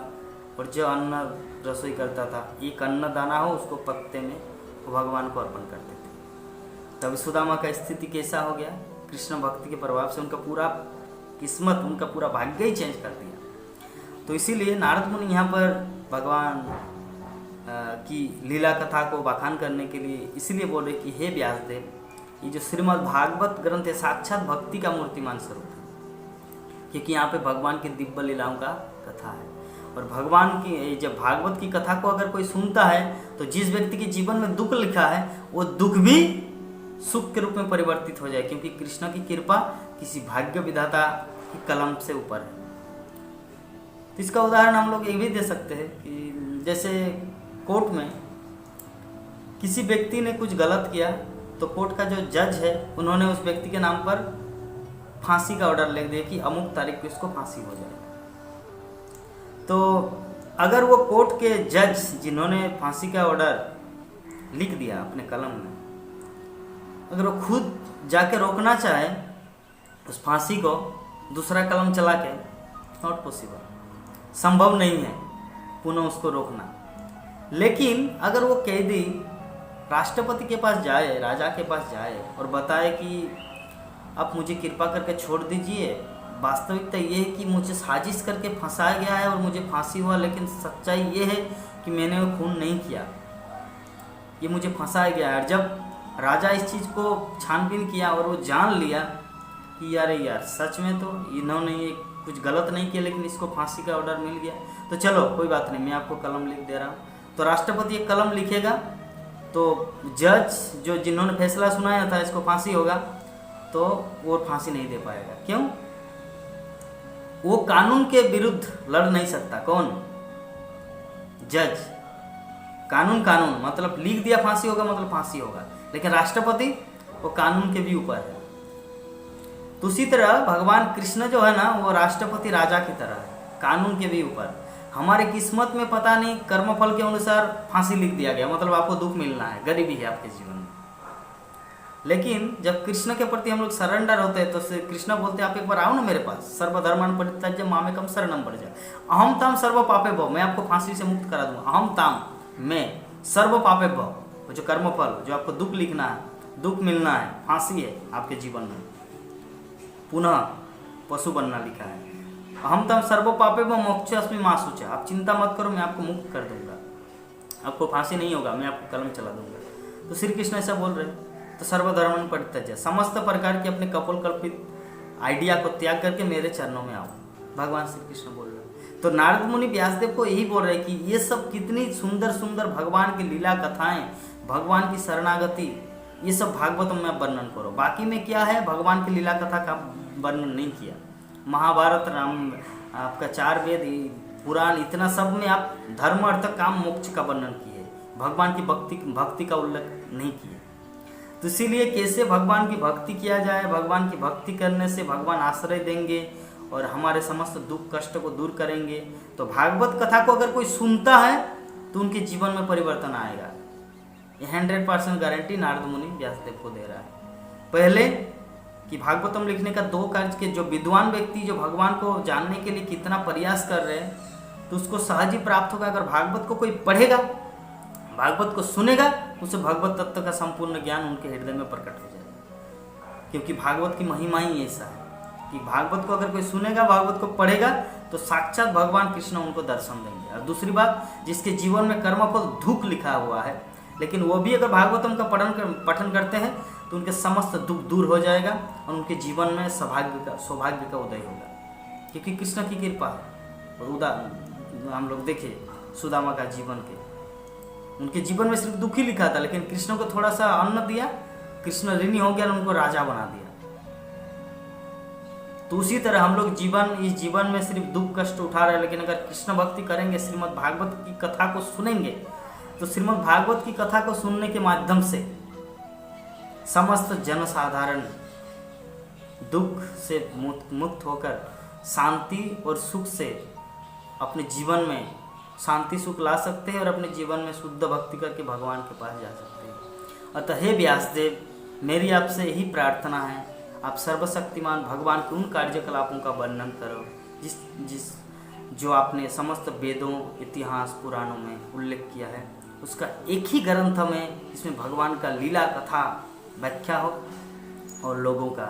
और जो अन्न रसोई करता था, एक अन्न दाना हो उसको पत्ते में वो भगवान को अर्पण करते थे। तभी सुदामा का स्थिति कैसा हो गया, कृष्ण भक्ति के प्रभाव से उनका पूरा किस्मत, उनका पूरा भाग्य ही चेंज कर दिया। तो इसीलिए नारद मुनि यहाँ पर भगवान की लीला कथा को बखान करने के लिए इसलिए बोल रहे कि हे व्यासदेव, ये जो श्रीमद् भागवत ग्रंथ है साक्षात भक्ति का मूर्तिमान स्वरूप है, क्योंकि यहाँ पे भगवान की दिव्य लीलाओं का कथा है। और भगवान की जब भागवत की कथा को अगर कोई सुनता है तो जिस व्यक्ति के जीवन में दुख लिखा है वो दुख भी सुख के रूप में परिवर्तित हो जाए, क्योंकि कृष्ण की कृपा किसी भाग्य विधाता की कलम से ऊपर है। तो इसका उदाहरण हम लोग ये भी दे सकते हैं कि जैसे कोर्ट में किसी व्यक्ति ने कुछ गलत किया तो कोर्ट का जो जज है उन्होंने उस व्यक्ति के नाम पर फांसी का ऑर्डर लिख दिया कि अमुक तारीख को इसको फांसी हो जाए। तो अगर वो कोर्ट के जज जिन्होंने फांसी का ऑर्डर लिख दिया अपने कलम में, अगर वो खुद जाके रोकना चाहे उस फांसी को दूसरा कलम चला के, नॉट पॉसिबल, संभव नहीं है पुनः उसको रोकना। लेकिन अगर वो कैदी राष्ट्रपति के पास जाए, राजा के पास जाए और बताए कि आप मुझे कृपा करके छोड़ दीजिए, वास्तविकता ये है कि मुझे साजिश करके फंसाया गया है और मुझे फांसी हुआ, लेकिन सच्चाई ये है कि मैंने वो खून नहीं किया, ये मुझे फंसाया गया है। और जब राजा इस चीज़ को छानबीन किया और वो जान लिया कि यार सच में तो इन्होंने ये कुछ गलत नहीं किया, लेकिन इसको फांसी का ऑर्डर मिल गया, तो चलो कोई बात नहीं, मैं आपको कलम लिख दे रहा हूँ। तो राष्ट्रपति एक कलम लिखेगा तो जज जो जिन्होंने फैसला सुनाया था इसको फांसी होगा, तो वो फांसी नहीं दे पाएगा। क्यों? वो कानून के विरुद्ध लड़ नहीं सकता। कौन? जज। कानून मतलब लिख दिया फांसी होगा मतलब फांसी होगा, लेकिन राष्ट्रपति वो कानून के भी ऊपर है। तो उसी तरह भगवान कृष्ण जो है ना, वो राष्ट्रपति राजा की तरह है, कानून के भी ऊपर। हमारे किस्मत में पता नहीं कर्मफल के अनुसार फांसी लिख दिया गया, मतलब आपको दुख मिलना है, गरीबी है आपके जीवन में। लेकिन जब कृष्ण के प्रति हम लोग सरेंडर होते हैं तो कृष्ण बोलते हैं आप एक बार आओ ना मेरे पास, सर्वधर्मान् परित्यज्य मामेकं शरणं व्रज, अहम ताम सर्व पापे भव, मैं आपको फांसी से मुक्त करा दूंगा। अहम ताम, मैं, सर्व पापे भव, वो जो कर्मफल, जो आपको दुख लिखना है, दुख मिलना है, फांसी है आपके जीवन में, पुनः पशु बनना लिखा है। अहम तम सर्व पापे व मोक्षास्मि मा शुचः, आप चिंता मत करो, मैं आपको मुक्त कर दूंगा, आपको फांसी नहीं होगा, मैं आपको कलम चला दूंगा। तो श्री कृष्ण ऐसा बोल रहे हैं। तो सर्वधर्मान् परित्यज्य, समस्त प्रकार के अपने कपोल कल्पित आइडिया को त्याग करके मेरे चरणों में आओ, भगवान श्री कृष्ण बोल रहे हैं। तो नारद मुनि व्यासदेव को यही बोल रहे हैं कि ये सब कितनी सुंदर सुंदर भगवान की लीला कथाएं, भगवान की शरणागति, ये सब भागवतम में वर्णन करो। बाकी में क्या है, भगवान की लीला कथा का वर्णन नहीं किया। महाभारत, राम, आपका 4 वेद, पुराण, इतना सब में आप धर्म अर्थ काम मोक्ष का वर्णन किए, भगवान की भक्ति का उल्लेख नहीं किया। तो इसीलिए कैसे भगवान की भक्ति किया जाए, भगवान की भक्ति करने से भगवान आश्रय देंगे और हमारे समस्त दुख कष्ट को दूर करेंगे। तो भागवत कथा को अगर कोई सुनता है तो उनके जीवन में परिवर्तन आएगा, ये 100% गारंटी नारद मुनि व्यासदेव को दे रहा है। पहले कि भागवतम लिखने का 2 कार्य के जो विद्वान व्यक्ति जो भगवान को जानने के लिए कितना प्रयास कर रहे हैं, तो उसको सहज ही प्राप्त होगा। अगर भागवत को कोई पढ़ेगा, भागवत को सुनेगा, उसे भगवत तत्व का संपूर्ण ज्ञान उनके हृदय में प्रकट हो जाएगा। क्योंकि भागवत की महिमा ही ऐसा है कि भागवत को अगर कोई सुनेगा, भागवत को पढ़ेगा, तो साक्षात भगवान कृष्ण उनको दर्शन देंगे। और दूसरी बात, जिसके जीवन में कर्मफल दुख लिखा हुआ है, लेकिन वो भी अगर भागवतम का पठन करते हैं तो उनके समस्त दुख दूर हो जाएगा और उनके जीवन में सौभाग्य का उदय होगा। क्योंकि कृष्ण की कृपा है। उदाहरण हम लोग देखें सुदामा का जीवन के, उनके जीवन में सिर्फ दुख ही लिखा था, लेकिन कृष्ण को थोड़ा सा अन्न दिया, कृष्ण ऋणी हो गया और उनको राजा बना दिया। तो उसी तरह हम लोग इस जीवन में सिर्फ दुख कष्ट उठा रहे हैं, लेकिन अगर कृष्ण भक्ति करेंगे, श्रीमद् भागवत की कथा को सुनेंगे, तो श्रीमद् भागवत की कथा को सुनने के माध्यम से समस्त जनसाधारण दुख से मुक्त होकर शांति और सुख से अपने जीवन में शांति सुख ला सकते हैं और अपने जीवन में शुद्ध भक्ति करके भगवान के पास जा सकते हैं। अतः हे व्यासदेव, मेरी आपसे यही प्रार्थना है, आप सर्वशक्तिमान भगवान के उन कार्यकलापों का वर्णन करो जो आपने समस्त वेदों, इतिहास, पुराणों में उल्लेख किया है। उसका एक ही ग्रंथ में जिसमें भगवान का लीला कथा व्याख्या हो और लोगों का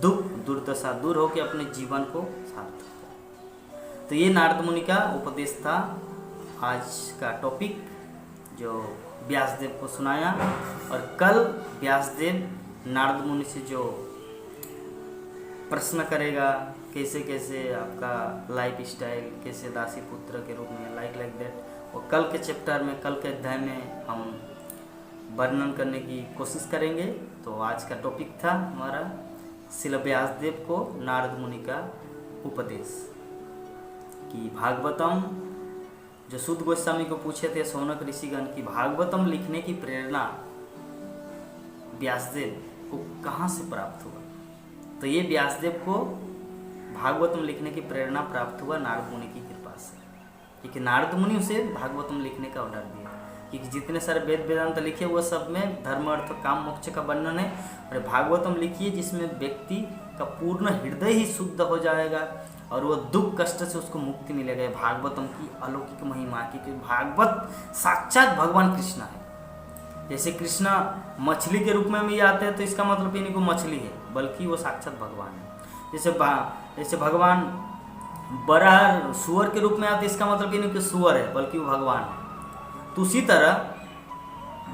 दुख दुर्दशा दूर हो के अपने जीवन को सार्थक हो। तो ये नारद मुनि का उपदेश था, आज का टॉपिक जो व्यासदेव को सुनाया। और कल व्यासदेव नारद मुनि से जो प्रश्न करेगा, कैसे कैसे आपका लाइफ स्टाइल, कैसे दासी पुत्र के रूप में, लाइक दैट, और कल के चैप्टर में, कल के अध्याय में हम वर्णन करने की कोशिश करेंगे। तो आज का टॉपिक था हमारा श्रील व्यासदेव को नारद मुनि का उपदेश कि भागवतम, जो सुद गोस्वामी को पूछे थे शौनक ऋषिगण की भागवतम लिखने की प्रेरणा व्यासदेव को कहाँ से प्राप्त हुआ, तो ये व्यासदेव को भागवतम लिखने की प्रेरणा प्राप्त हुआ नारद मुनि की कृपा से। क्योंकि नारद मुनि उसे भागवतम लिखने का ऑर्डर दिया, क्योंकि जितने सारे वेद वेदांत लिखे हुए सब में धर्म अर्थ काम मोक्ष का वर्णन है। और भागवतम लिखिए जिसमें व्यक्ति का पूर्ण हृदय ही शुद्ध हो जाएगा और वो दुख कष्ट से उसको मुक्ति मिलेगा। भागवतम की अलौकिक महिमा, क्योंकि भागवत साक्षात भगवान कृष्ण है। जैसे कृष्ण मछली के रूप में भी आते हैं तो इसका मतलब ये नहीं कि मछली है, बल्कि वो साक्षात भगवान है। जैसे भगवान बराह सुअर के रूप में आते, इसका मतलब ये नहीं कि सुअर है, बल्कि वो भगवान है। तो उसी तरह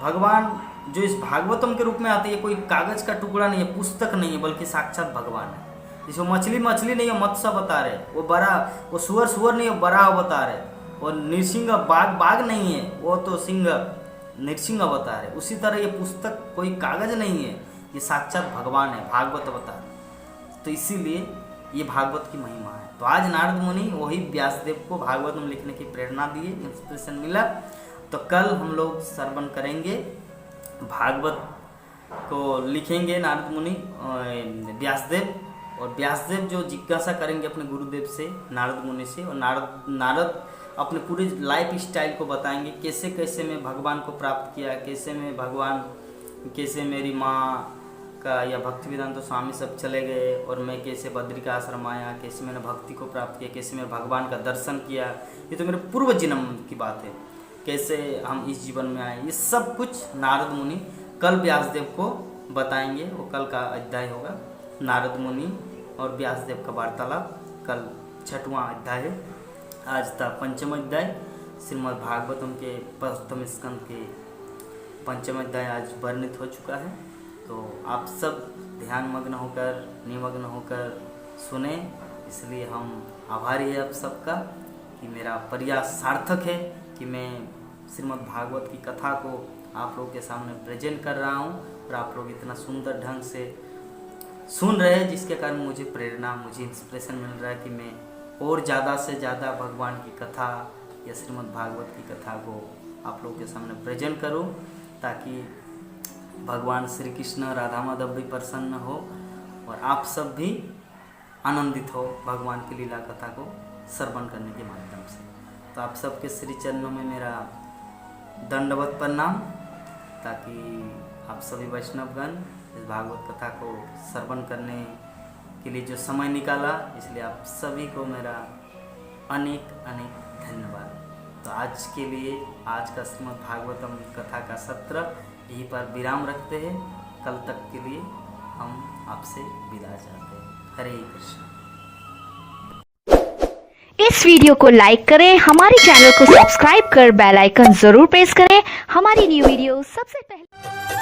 भगवान जो इस भागवतम के रूप में आते हैं, कोई कागज का टुकड़ा नहीं है, पुस्तक नहीं है, बल्कि साक्षात भगवान है। जिसको मछली नहीं है, मत्स्य बता रहे, वो बड़ा, वो सुअर नहीं है, बराह बता रहे, और नृसिंह बाघ नहीं है, वो तो सिंह नृसिंह बता रहे। उसी तरह ये पुस्तक कोई कागज नहीं है, ये साक्षात भगवान है, भागवत बता रहे। तो इसीलिए ये भागवत की महिमा है। तो आज नारद मुनि वही व्यासदेव को भागवतम लिखने की प्रेरणा दिए, इंस्पिरेशन मिला। तो कल हम लोग श्रवण करेंगे भागवत को लिखेंगे नारद मुनि व्यासदेव, और व्यासदेव जो जिज्ञासा करेंगे अपने गुरुदेव से, नारद मुनि से, और नारद अपने पूरे लाइफ स्टाइल को बताएंगे, कैसे कैसे मैं भगवान को प्राप्त किया, कैसे मेरी माँ का या भक्तिवेदांत स्वामी सब चले गए और मैं कैसे बद्री का आश्रम आया, कैसे मैंने भक्ति को प्राप्त किया, कैसे मैं भगवान का दर्शन किया, ये तो मेरे पूर्व जन्म की बात है, कैसे हम इस जीवन में आए, ये सब कुछ नारद मुनि कल व्यासदेव को बताएंगे। वो कल का अध्याय होगा, नारद मुनि और व्यासदेव का वार्तालाप, कल 6वां अध्याय है। आज था 5वां अध्याय, श्रीमद् भागवतम के 5वें स्कंद के 5वां अध्याय आज वर्णित हो चुका है। तो आप सब ध्यान मग्न होकर, निमग्न होकर सुने, इसलिए हम आभारी है आप सबका कि मेरा प्रयास सार्थक है कि मैं श्रीमद् भागवत की कथा को आप लोगों के सामने प्रेजेंट कर रहा हूँ और आप लोग इतना सुंदर ढंग से सुन रहे हैं, जिसके कारण मुझे प्रेरणा, मुझे इंस्पिरेशन मिल रहा है कि मैं और ज़्यादा से ज़्यादा भगवान की कथा या श्रीमद् भागवत की कथा को आप लोगों के सामने प्रेजेंट करूं, ताकि भगवान श्री कृष्ण राधा माधव भी प्रसन्न हो और आप सब भी आनंदित हो भगवान की लीला कथा को श्रवण करने के माध्यम से। तो आप सबके श्री चरणों में मेरा दंडवत प्रणाम, ताकि आप सभी वैष्णवगण इस भागवत कथा को श्रवण करने के लिए जो समय निकाला, इसलिए आप सभी को मेरा अनेक अनेक धन्यवाद। तो आज के लिए आज का श्रीमद् भागवतम कथा का सत्र यहीं पर विराम रखते हैं। कल तक के लिए हम आपसे विदा चाहते हैं। हरे कृष्ण। इस वीडियो को लाइक करें, हमारे चैनल को सब्सक्राइब कर बेल आइकन जरूर प्रेस करें हमारी न्यू वीडियो सबसे पहले